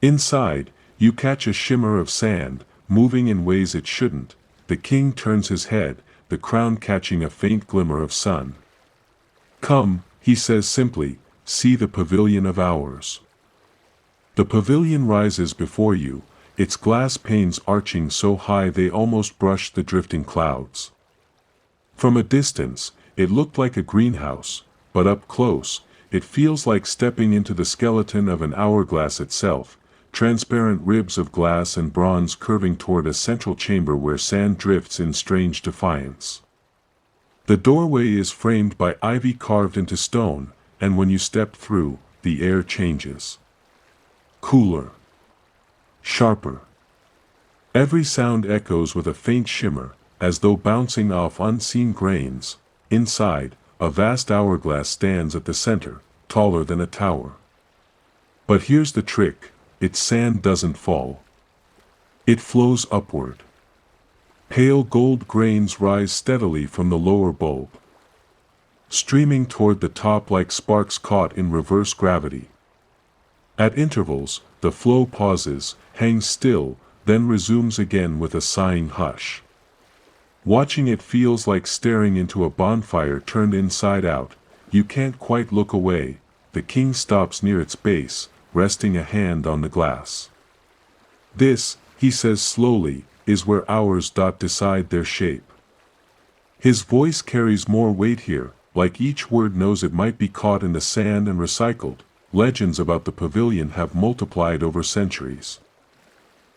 Inside, you catch a shimmer of sand, moving in ways it shouldn't. The king turns his head, the crown catching a faint glimmer of sun. Come, he says simply, see the pavilion of ours. The pavilion rises before you, its glass panes arching so high they almost brush the drifting clouds. From a distance, it looked like a greenhouse, but up close, it feels like stepping into the skeleton of an hourglass itself, transparent ribs of glass and bronze curving toward a central chamber where sand drifts in strange defiance. The doorway is framed by ivy carved into stone, and when you step through, the air changes. Cooler. Sharper. Every sound echoes with a faint shimmer, as though bouncing off unseen grains. Inside, a vast hourglass stands at the center, taller than a tower. But here's the trick. Its sand doesn't fall. It flows upward. Pale gold grains rise steadily from the lower bulb, streaming toward the top like sparks caught in reverse gravity. At intervals, the flow pauses, hangs still, then resumes again with a sighing hush. Watching it feels like staring into a bonfire turned inside out. You can't quite look away. The king stops near its base, resting a hand on the glass. This, he says slowly, is where hours decide their shape. His voice carries more weight here, like each word knows it might be caught in the sand and recycled. Legends about the pavilion have multiplied over centuries.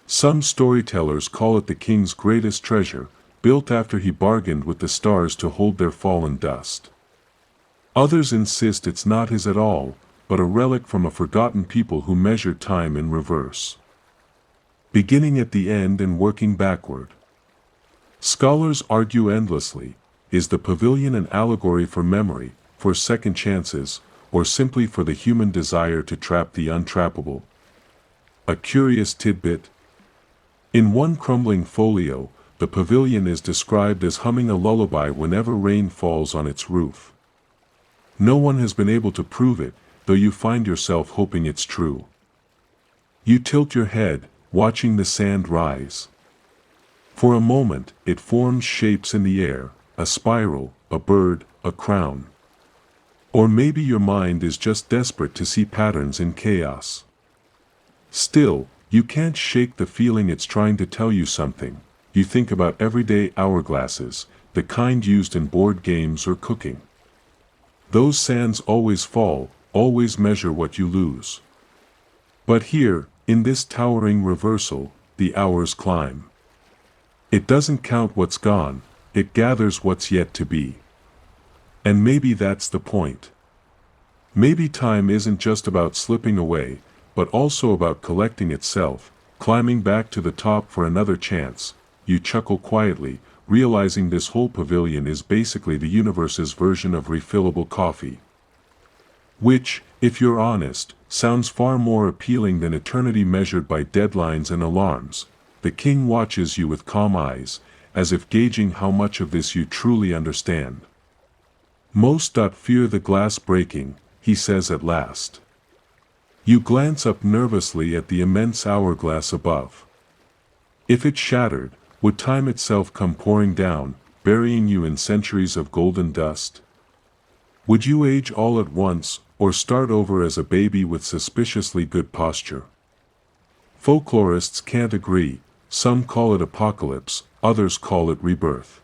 Some storytellers call it the king's greatest treasure, built after he bargained with the stars to hold their fallen dust. Others insist it's not his at all, but a relic from a forgotten people who measured time in reverse, beginning at the end and working backward. Scholars argue endlessly. Is the pavilion an allegory for memory, for second chances, or simply for the human desire to trap the untrappable? A curious tidbit. In one crumbling folio, the pavilion is described as humming a lullaby whenever rain falls on its roof. No one has been able to prove it, though you find yourself hoping it's true. You tilt your head, watching the sand rise. For a moment, it forms shapes in the air, a spiral, a bird, a crown. Or maybe your mind is just desperate to see patterns in chaos. Still, you can't shake the feeling it's trying to tell you something. you think about everyday hourglasses, the kind used in board games or cooking. Those sands always fall, always measure what you lose. But here, in this towering reversal, the hours climb. It doesn't count what's gone, it gathers what's yet to be. And maybe that's the point. Maybe time isn't just about slipping away, but also about collecting itself, climbing back to the top for another chance. You chuckle quietly, realizing this whole pavilion is basically the universe's version of refillable coffee. Which, if you're honest, sounds far more appealing than eternity measured by deadlines and alarms. The king watches you with calm eyes, as if gauging how much of this you truly understand. Most fear the glass breaking, he says at last. You glance up nervously at the immense hourglass above. If it shattered, would time itself come pouring down, burying you in centuries of golden dust? Would you age all at once, or start over as a baby with suspiciously good posture? Folklorists can't agree, some call it apocalypse, others call it rebirth.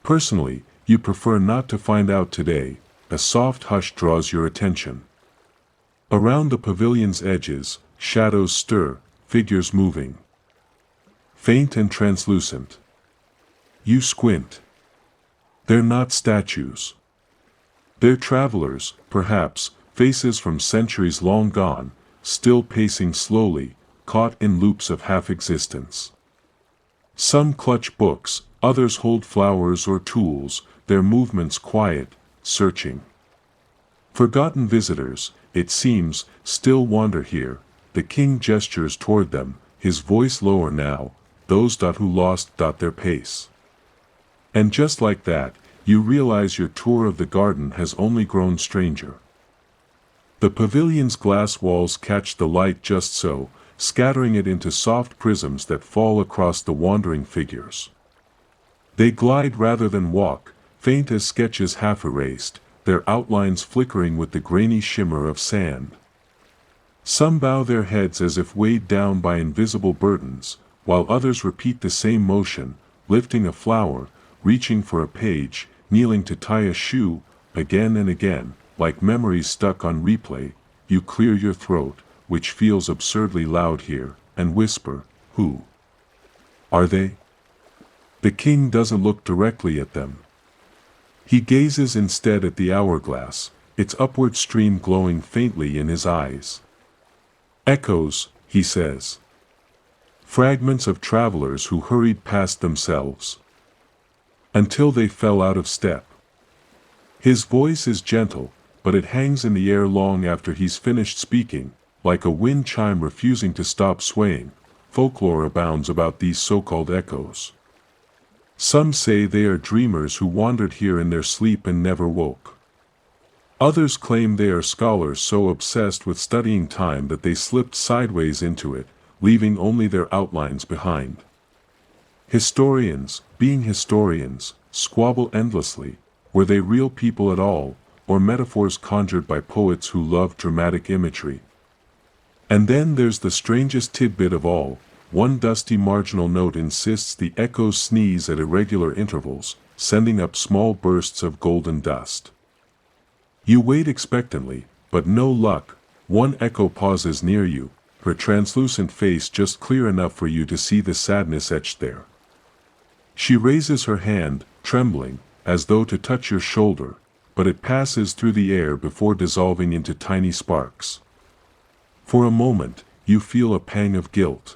Personally, you prefer not to find out today. A soft hush draws your attention. Around the pavilion's edges, shadows stir, figures moving. Faint and translucent. You squint. They're not statues. They're travelers, perhaps, faces from centuries long gone, still pacing slowly, caught in loops of half-existence. Some clutch books, others hold flowers or tools, their movements quiet, searching. Forgotten visitors, it seems, still wander here. The king gestures toward them, his voice lower now, those who lost their pace. And just like that, you realize your tour of the garden has only grown stranger. The pavilion's glass walls catch the light just so, scattering it into soft prisms that fall across the wandering figures. They glide rather than walk, faint as sketches half erased, their outlines flickering with the grainy shimmer of sand. Some bow their heads as if weighed down by invisible burdens, while others repeat the same motion, lifting a flower, reaching for a page, kneeling to tie a shoe, again and again, like memories stuck on replay. You clear your throat, which feels absurdly loud here, and whisper, "Who are they?" The king doesn't look directly at them. He gazes instead at the hourglass, its upward stream glowing faintly in his eyes. "Echoes," he says. "Fragments of travelers who hurried past themselves, until they fell out of step." His voice is gentle, but it hangs in the air long after he's finished speaking, like a wind chime refusing to stop swaying. Folklore abounds about these so-called echoes. Some say they are dreamers who wandered here in their sleep and never woke. Others claim they are scholars so obsessed with studying time that they slipped sideways into it, leaving only their outlines behind. Historians, being historians, squabble endlessly. Were they real people at all, or metaphors conjured by poets who love dramatic imagery? And then there's the strangest tidbit of all. One dusty marginal note insists the echoes sneeze at irregular intervals, sending up small bursts of golden dust. You wait expectantly, but no luck. One echo pauses near you, her translucent face just clear enough for you to see the sadness etched there. She raises her hand, trembling, as though to touch your shoulder, but it passes through the air before dissolving into tiny sparks. For a moment, you feel a pang of guilt.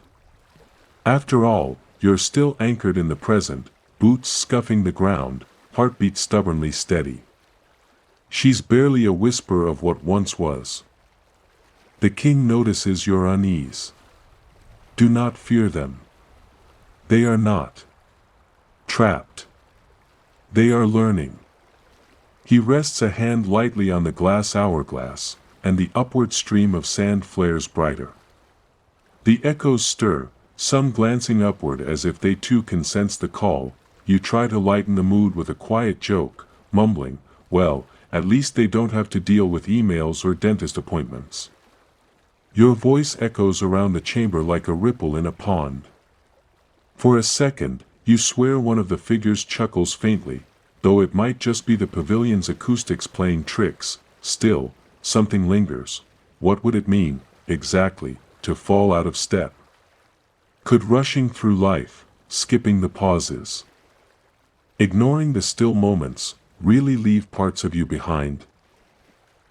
After all, you're still anchored in the present, boots scuffing the ground, heartbeat stubbornly steady. She's barely a whisper of what once was. The king notices your unease. Do not fear them. They are not trapped. They are learning. He rests a hand lightly on the glass hourglass, and the upward stream of sand flares brighter. The echoes stir, some glancing upward as if they too can sense the call. You try to lighten the mood with a quiet joke, mumbling, "Well, at least they don't have to deal with emails or dentist appointments." Your voice echoes around the chamber like a ripple in a pond. For a second, you swear one of the figures chuckles faintly, though it might just be the pavilion's acoustics playing tricks. Still, something lingers. What would it mean, exactly, to fall out of step? Could rushing through life, skipping the pauses, ignoring the still moments, really leave parts of you behind?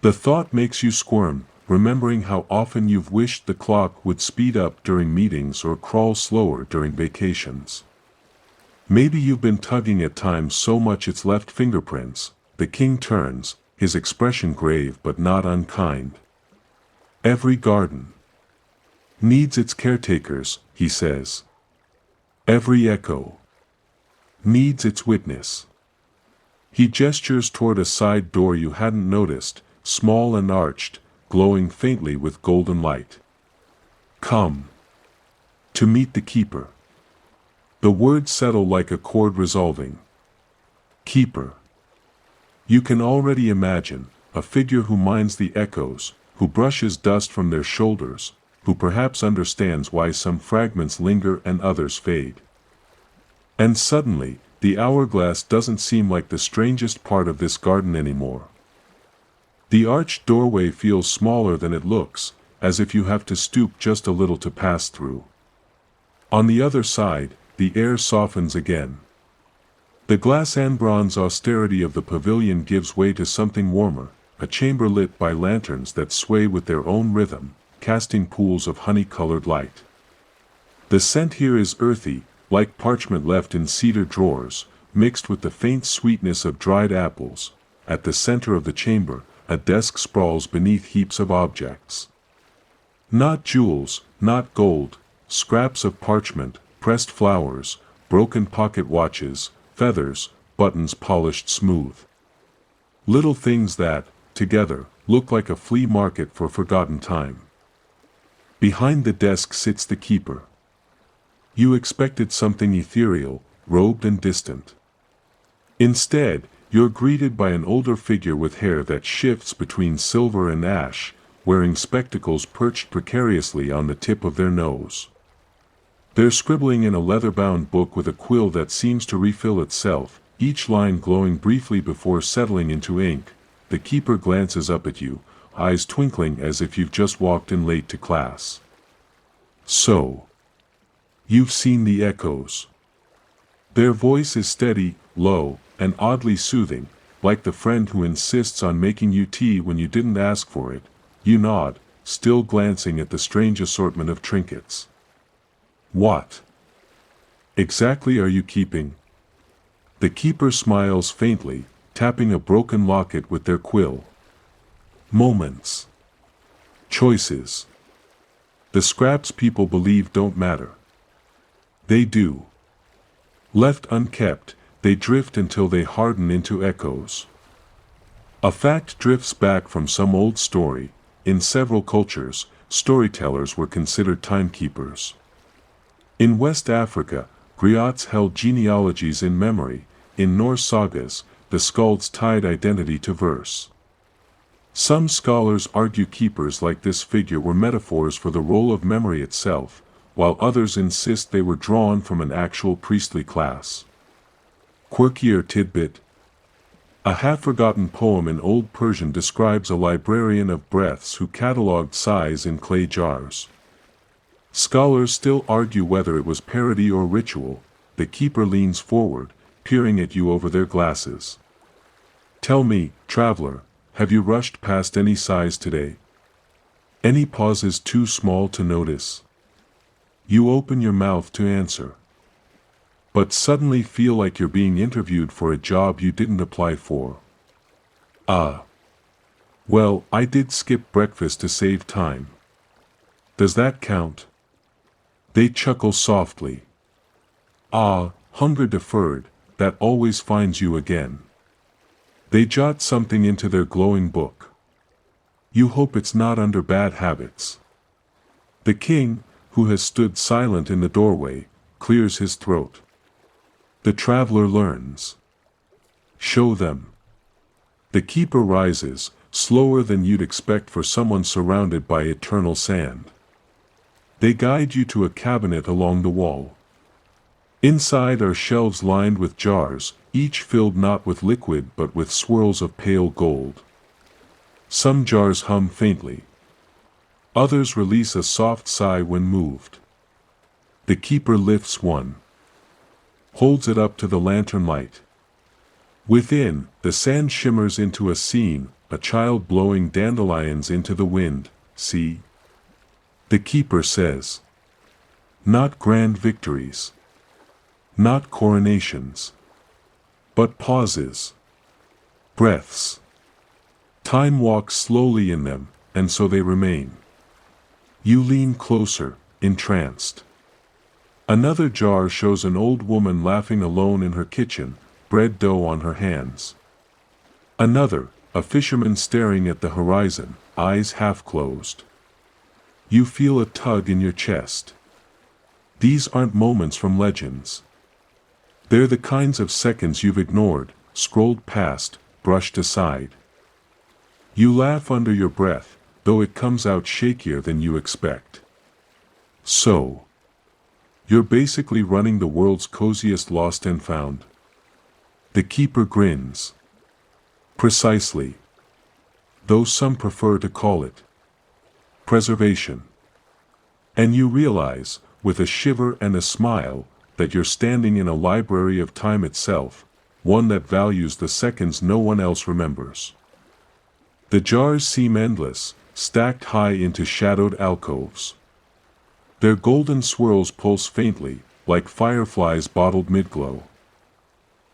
The thought makes you squirm, remembering how often you've wished the clock would speed up during meetings or crawl slower during vacations. Maybe you've been tugging at time so much it's left fingerprints. The king turns, his expression grave but not unkind. Every garden needs its caretakers, he says. Every echo needs its witness. He gestures toward a side door you hadn't noticed, small and arched, glowing faintly with golden light. Come to meet the keeper. The words settle like a chord resolving. Keeper. You can already imagine, a figure who minds the echoes, who brushes dust from their shoulders, who perhaps understands why some fragments linger and others fade. And suddenly, the hourglass doesn't seem like the strangest part of this garden anymore. The arched doorway feels smaller than it looks, as if you have to stoop just a little to pass through. On the other side, the air softens again. The glass and bronze austerity of the pavilion gives way to something warmer, a chamber lit by lanterns that sway with their own rhythm, casting pools of honey-colored light. The scent here is earthy, like parchment left in cedar drawers, mixed with the faint sweetness of dried apples. At the center of the chamber, a desk sprawls beneath heaps of objects. Not jewels, not gold, scraps of parchment, pressed flowers, broken pocket watches, feathers, buttons polished smooth. Little things that, together, look like a flea market for forgotten time. Behind the desk sits the keeper. You expected something ethereal, robed and distant. Instead, you're greeted by an older figure with hair that shifts between silver and ash, wearing spectacles perched precariously on the tip of their nose. They're scribbling in a leather-bound book with a quill that seems to refill itself, each line glowing briefly before settling into ink. The keeper glances up at you, eyes twinkling as if you've just walked in late to class. So, you've seen the echoes. Their voice is steady, low, and oddly soothing, like the friend who insists on making you tea when you didn't ask for it. You nod, still glancing at the strange assortment of trinkets. What exactly are you keeping? The keeper smiles faintly, tapping a broken locket with their quill. Moments. Choices. The scraps people believe don't matter. They do. Left unkept, they drift until they harden into echoes. A fact drifts back from some old story. In several cultures, storytellers were considered timekeepers. In West Africa, griots held genealogies in memory. In Norse sagas, the skalds tied identity to verse. Some scholars argue keepers like this figure were metaphors for the role of memory itself, while others insist they were drawn from an actual priestly class. Quirkier tidbit. A half-forgotten poem in Old Persian describes a librarian of breaths who catalogued sighs in clay jars. Scholars still argue whether it was parody or ritual. The keeper leans forward, peering at you over their glasses. Tell me, traveler, have you rushed past any sighs today? Any pauses too small to notice? You open your mouth to answer, but suddenly feel like you're being interviewed for a job you didn't apply for. Well, I did skip breakfast to save time. Does that count? They chuckle softly. Hunger deferred, that always finds you again. They jot something into their glowing book. You hope it's not under bad habits. The king, who has stood silent in the doorway, clears his throat. The traveler learns. Show them. The keeper rises, slower than you'd expect for someone surrounded by eternal sand. They guide you to a cabinet along the wall. Inside are shelves lined with jars, each filled not with liquid but with swirls of pale gold. Some jars hum faintly. Others release a soft sigh when moved. The keeper lifts one, holds it up to the lantern light. Within, the sand shimmers into a scene, a child blowing dandelions into the wind. See? The keeper says. Not grand victories. Not coronations. But pauses. Breaths. Time walks slowly in them, and so they remain. You lean closer, entranced. Another jar shows an old woman laughing alone in her kitchen, bread dough on her hands. Another, a fisherman staring at the horizon, eyes half closed. You feel a tug in your chest. These aren't moments from legends. They're the kinds of seconds you've ignored, scrolled past, brushed aside. You laugh under your breath, though it comes out shakier than you expect. So, you're basically running the world's coziest lost and found. The keeper grins. Precisely. Though some prefer to call it preservation. And you realize, with a shiver and a smile, that you're standing in a library of time itself, one that values the seconds no one else remembers. The jars seem endless, stacked high into shadowed alcoves. Their golden swirls pulse faintly, like fireflies bottled mid-glow.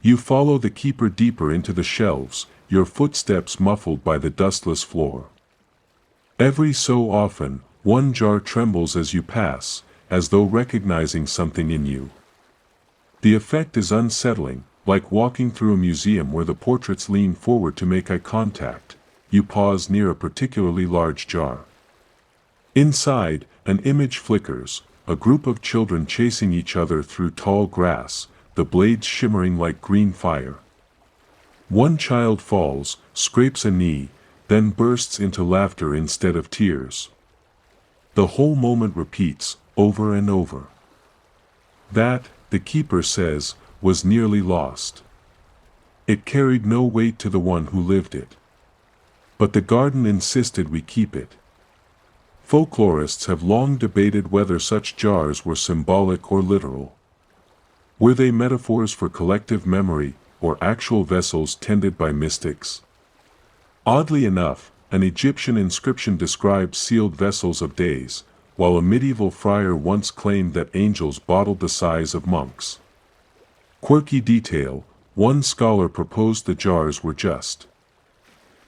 You follow the keeper deeper into the shelves, your footsteps muffled by the dustless floor. Every so often, one jar trembles as you pass, as though recognizing something in you. The effect is unsettling, like walking through a museum where the portraits lean forward to make eye contact. You pause near a particularly large jar. Inside, an image flickers, a group of children chasing each other through tall grass, the blades shimmering like green fire. One child falls, scrapes a knee, then bursts into laughter instead of tears. The whole moment repeats, over and over. That, the keeper says, was nearly lost. It carried no weight to the one who lived it. But the garden insisted we keep it. Folklorists have long debated whether such jars were symbolic or literal. Were they metaphors for collective memory, or actual vessels tended by mystics? Oddly enough, an Egyptian inscription describes sealed vessels of days, while a medieval friar once claimed that angels bottled the sighs of monks. Quirky detail, one scholar proposed the jars were just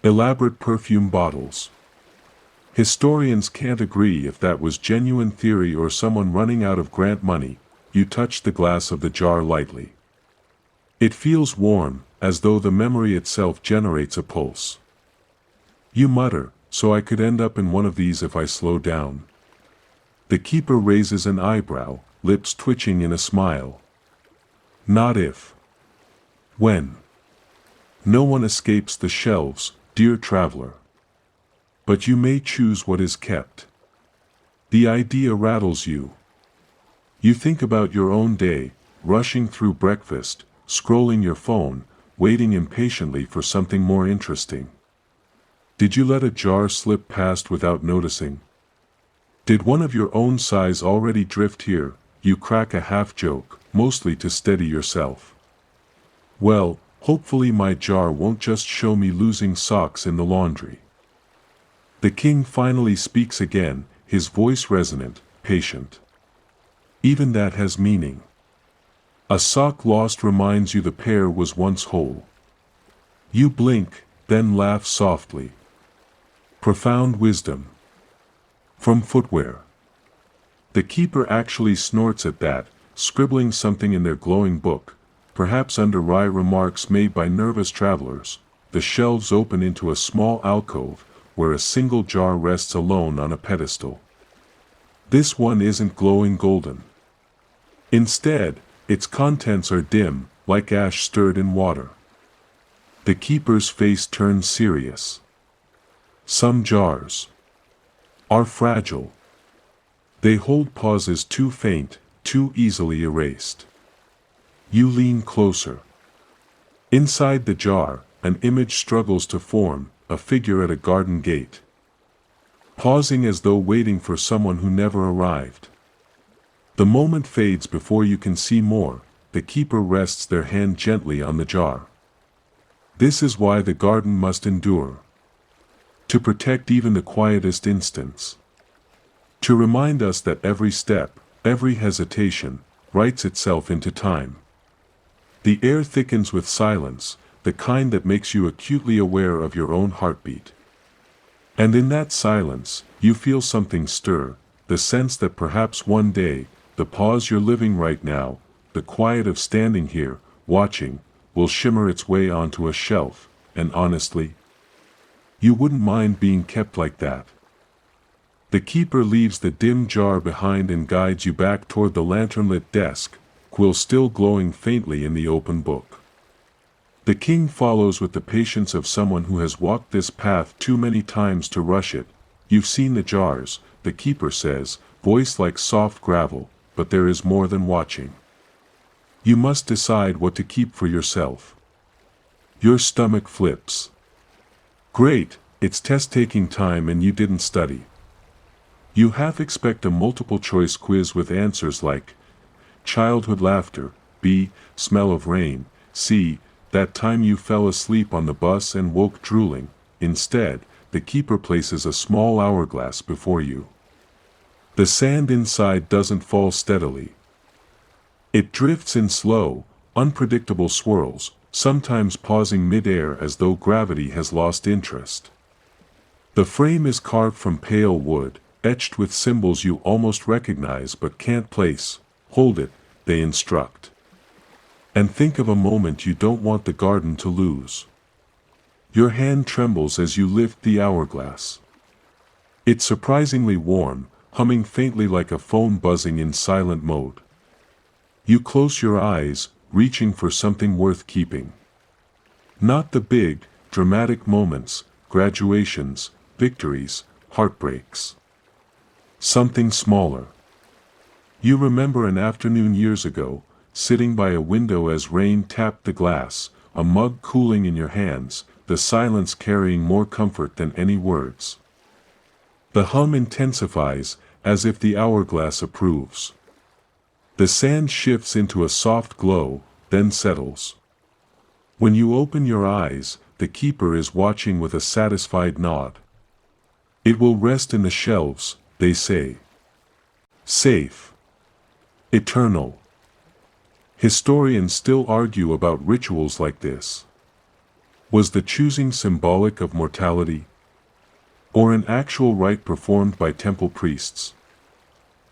elaborate perfume bottles. Historians can't agree if that was genuine theory or someone running out of grant money. You touch the glass of the jar lightly. It feels warm, as though the memory itself generates a pulse. You mutter, so I could end up in one of these if I slow down. The keeper raises an eyebrow, lips twitching in a smile. Not if. When. No one escapes the shelves, dear traveler. But you may choose what is kept. The idea rattles you. You think about your own day, rushing through breakfast, scrolling your phone, waiting impatiently for something more interesting. Did you let a jar slip past without noticing? Did one of your own sighs already drift here? You crack a half joke, mostly to steady yourself. Well, hopefully my jar won't just show me losing socks in the laundry. The king finally speaks again, his voice resonant, patient. Even that has meaning. A sock lost reminds you the pair was once whole. You blink, then laugh softly. Profound wisdom. From footwear. The keeper actually snorts at that, scribbling something in their glowing book, perhaps under wry remarks made by nervous travelers. The shelves open into a small alcove, where a single jar rests alone on a pedestal. This one isn't glowing golden. Instead, its contents are dim, like ash stirred in water. The keeper's face turns serious. Some jars are fragile. They hold pauses too faint, too easily erased. You lean closer. Inside the jar, an image struggles to form, a figure at a garden gate. Pausing as though waiting for someone who never arrived. The moment fades before you can see more, the keeper rests their hand gently on the jar. This is why the garden must endure. To protect even the quietest instants. To remind us that every step, every hesitation, writes itself into time. The air thickens with silence, the kind that makes you acutely aware of your own heartbeat. And in that silence, you feel something stir, the sense that perhaps one day, the pause you're living right now, the quiet of standing here, watching, will shimmer its way onto a shelf, and honestly, you wouldn't mind being kept like that. The keeper leaves the dim jar behind and guides you back toward the lantern-lit desk, quill still glowing faintly in the open book. The king follows with the patience of someone who has walked this path too many times to rush it. You've seen the jars, the keeper says, voice like soft gravel, but there is more than watching. You must decide what to keep for yourself. Your stomach flips. Great, it's test-taking time and you didn't study. You half expect a multiple-choice quiz with answers like, childhood laughter, B, smell of rain, C, that time you fell asleep on the bus and woke drooling. Instead, the keeper places a small hourglass before you. The sand inside doesn't fall steadily. It drifts in slow, unpredictable swirls, sometimes pausing mid-air as though gravity has lost interest. The frame is carved from pale wood, etched with symbols you almost recognize but can't place. Hold it, they instruct. And think of a moment you don't want the garden to lose. Your hand trembles as you lift the hourglass. It's surprisingly warm, humming faintly like a phone buzzing in silent mode. You close your eyes, reaching for something worth keeping. Not the big, dramatic moments, graduations, victories, heartbreaks. Something smaller. You remember an afternoon years ago, sitting by a window as rain tapped the glass, a mug cooling in your hands, the silence carrying more comfort than any words. The hum intensifies, as if the hourglass approves. The sand shifts into a soft glow, then settles. When you open your eyes, the keeper is watching with a satisfied nod. It will rest in the shelves, they say. Safe. Eternal. Historians still argue about rituals like this. Was the choosing symbolic of mortality? Or an actual rite performed by temple priests?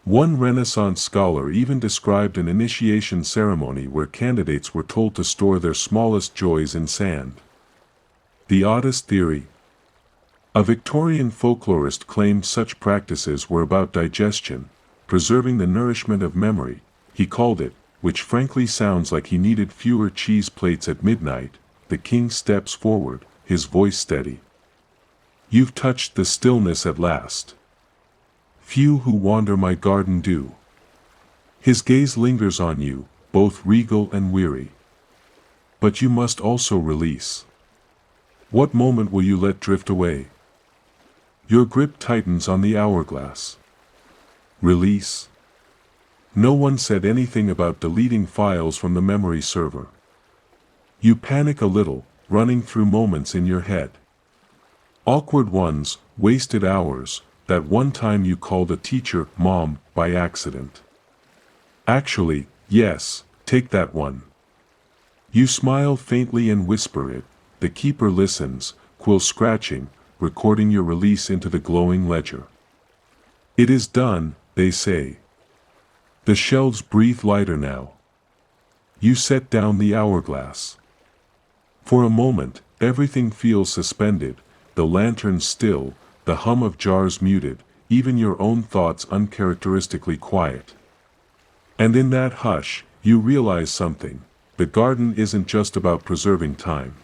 One Renaissance scholar even described an initiation ceremony where candidates were told to store their smallest joys in sand. The oddest theory. A Victorian folklorist claimed such practices were about digestion, preserving the nourishment of memory, he called it, which frankly sounds like he needed fewer cheese plates at midnight. The king steps forward, his voice steady. You've touched the stillness at last. Few who wander my garden do. His gaze lingers on you, both regal and weary. But you must also release. What moment will you let drift away? Your grip tightens on the hourglass. Release. No one said anything about deleting files from the memory server. You panic a little, running through moments in your head. Awkward ones, wasted hours, that one time you called a teacher mom by accident. Actually, yes, take that one. You smile faintly and whisper it. The keeper listens, quill scratching, recording your release into the glowing ledger. It is done, they say. The shelves breathe lighter now. You set down the hourglass. For a moment, everything feels suspended, the lantern still, the hum of jars muted, even your own thoughts uncharacteristically quiet. And in that hush, you realize something. The garden isn't just about preserving time.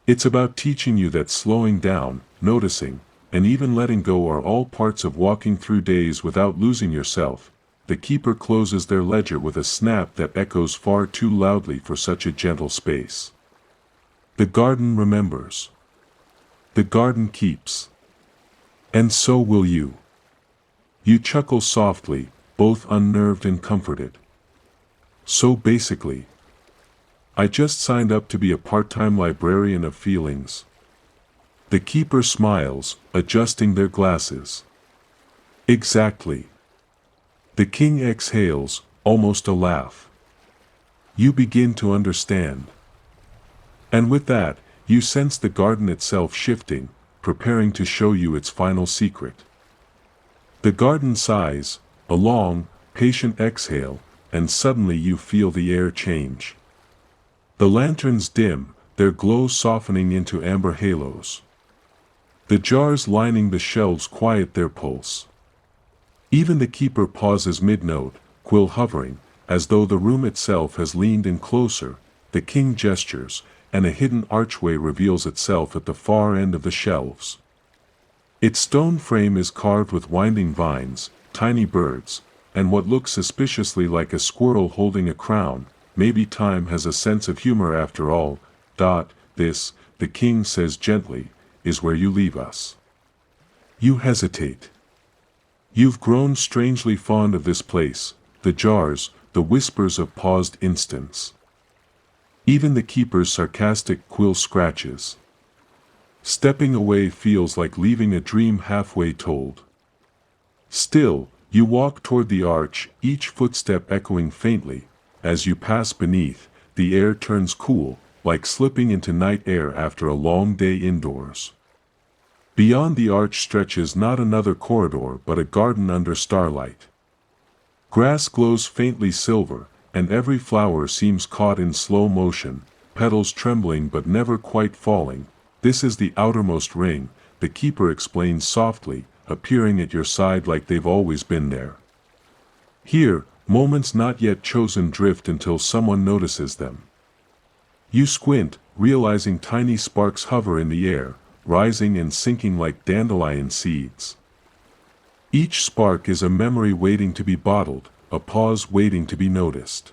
It's about teaching you that slowing down, noticing, and even letting go are all parts of walking through days without losing yourself. the keeper closes their ledger with a snap that echoes far too loudly for such a gentle space. The garden remembers. The garden keeps. And so will you. You chuckle softly, both unnerved and comforted. So basically, I just signed up to be a part-time librarian of feelings. The keeper smiles, adjusting their glasses. Exactly. The king exhales, almost a laugh. You begin to understand. And with that, you sense the garden itself shifting, preparing to show you its final secret. The garden sighs, a long, patient exhale, and suddenly you feel the air change. The lanterns dim, their glow softening into amber halos. The jars lining the shelves quiet their pulse. Even the keeper pauses mid-note, quill hovering, as though the room itself has leaned in closer. The king gestures, and a hidden archway reveals itself at the far end of the shelves. Its stone frame is carved with winding vines, tiny birds, and what looks suspiciously like a squirrel holding a crown. Maybe time has a sense of humor after all. This, the king says gently, is where you leave us. You hesitate. You've grown strangely fond of this place, the jars, the whispers of paused instants. Even the keeper's sarcastic quill scratches. Stepping away feels like leaving a dream halfway told. Still, you walk toward the arch, each footstep echoing faintly. As you pass beneath, the air turns cool, like slipping into night air after a long day indoors. Beyond the arch stretches not another corridor but a garden under starlight. Grass glows faintly silver, and every flower seems caught in slow motion, petals trembling but never quite falling. This is the outermost ring, the keeper explains softly, appearing at your side like they've always been there. Here, moments not yet chosen drift until someone notices them. You squint, realizing tiny sparks hover in the air, rising and sinking like dandelion seeds. Each spark is a memory waiting to be bottled, a pause waiting to be noticed.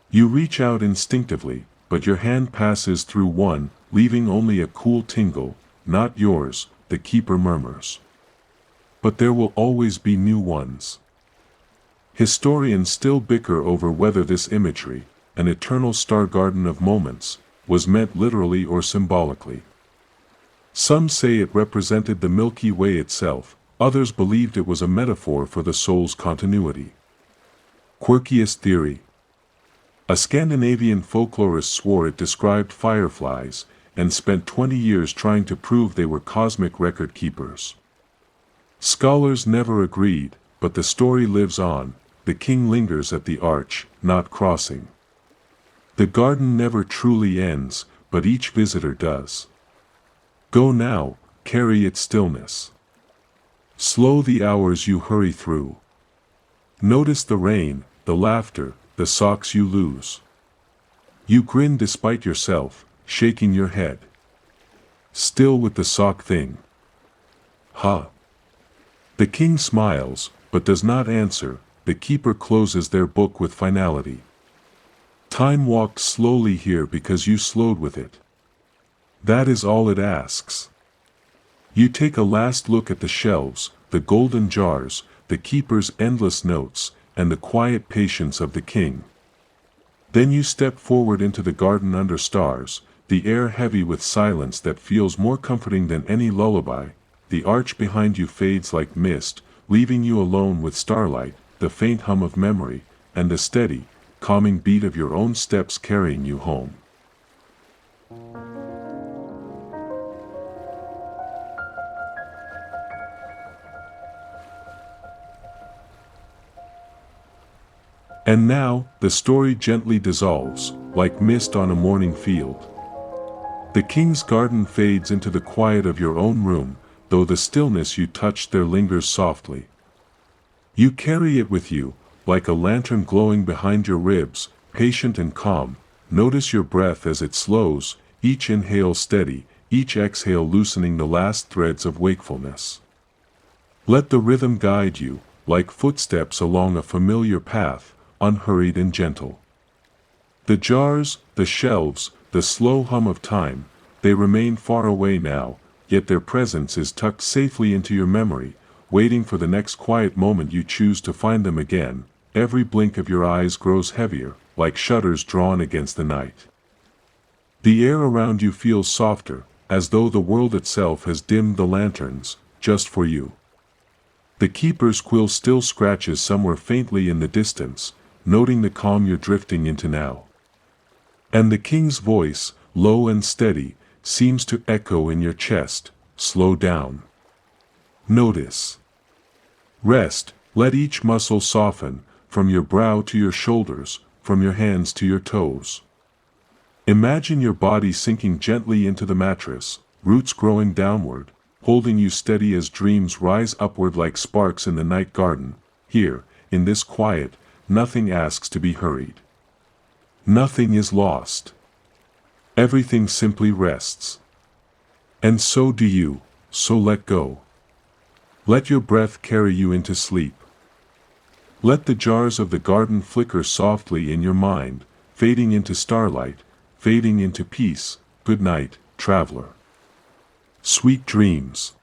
You reach out instinctively, but your hand passes through one, leaving only a cool tingle. Not yours, the keeper murmurs. But there will always be new ones. Historians still bicker over whether this imagery, an eternal star garden of moments, was meant literally or symbolically. Some say it represented the Milky Way itself, others believed it was a metaphor for the soul's continuity. Quirkiest theory. A Scandinavian folklorist swore it described fireflies, and spent 20 years trying to prove they were cosmic record keepers. Scholars never agreed, but the story lives on. The king lingers at the arch, not crossing. The garden never truly ends, but each visitor does. Go now, carry its stillness. Slow the hours you hurry through. Notice the rain, the laughter, the socks you lose. You grin despite yourself, shaking your head. Still with the sock thing. Ha! The king smiles, but does not answer. The keeper closes their book with finality. Time walked slowly here because you slowed with it. That is all it asks. You take a last look at the shelves, the golden jars, the keeper's endless notes, and the quiet patience of the king. Then you step forward into the garden under stars, the air heavy with silence that feels more comforting than any lullaby. The arch behind you fades like mist, leaving you alone with starlight, the faint hum of memory, and the steady, calming beat of your own steps carrying you home. And now, the story gently dissolves, like mist on a morning field. The king's garden fades into the quiet of your own room, though the stillness you touched there lingers softly. You carry it with you, like a lantern glowing behind your ribs, patient and calm. Notice your breath as it slows, each inhale steady, each exhale loosening the last threads of wakefulness. Let the rhythm guide you, like footsteps along a familiar path, unhurried and gentle. The jars, the shelves, the slow hum of time, they remain far away now, yet their presence is tucked safely into your memory, waiting for the next quiet moment you choose to find them again. Every blink of your eyes grows heavier, like shutters drawn against the night. The air around you feels softer, as though the world itself has dimmed the lanterns, just for you. The keeper's quill still scratches somewhere faintly in the distance, noting the calm you're drifting into now. And the king's voice, low and steady, seems to echo in your chest. Slow down. Notice. Rest, let each muscle soften, from your brow to your shoulders, from your hands to your toes. Imagine your body sinking gently into the mattress, roots growing downward, holding you steady as dreams rise upward like sparks in the night garden. Here, in this quiet, nothing asks to be hurried. Nothing is lost. Everything simply rests. And so do you, so let go. Let your breath carry you into sleep. Let the jars of the garden flicker softly in your mind, fading into starlight, fading into peace. Good night, traveler. Sweet dreams.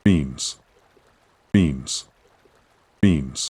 Dreams. Dreams. Dreams.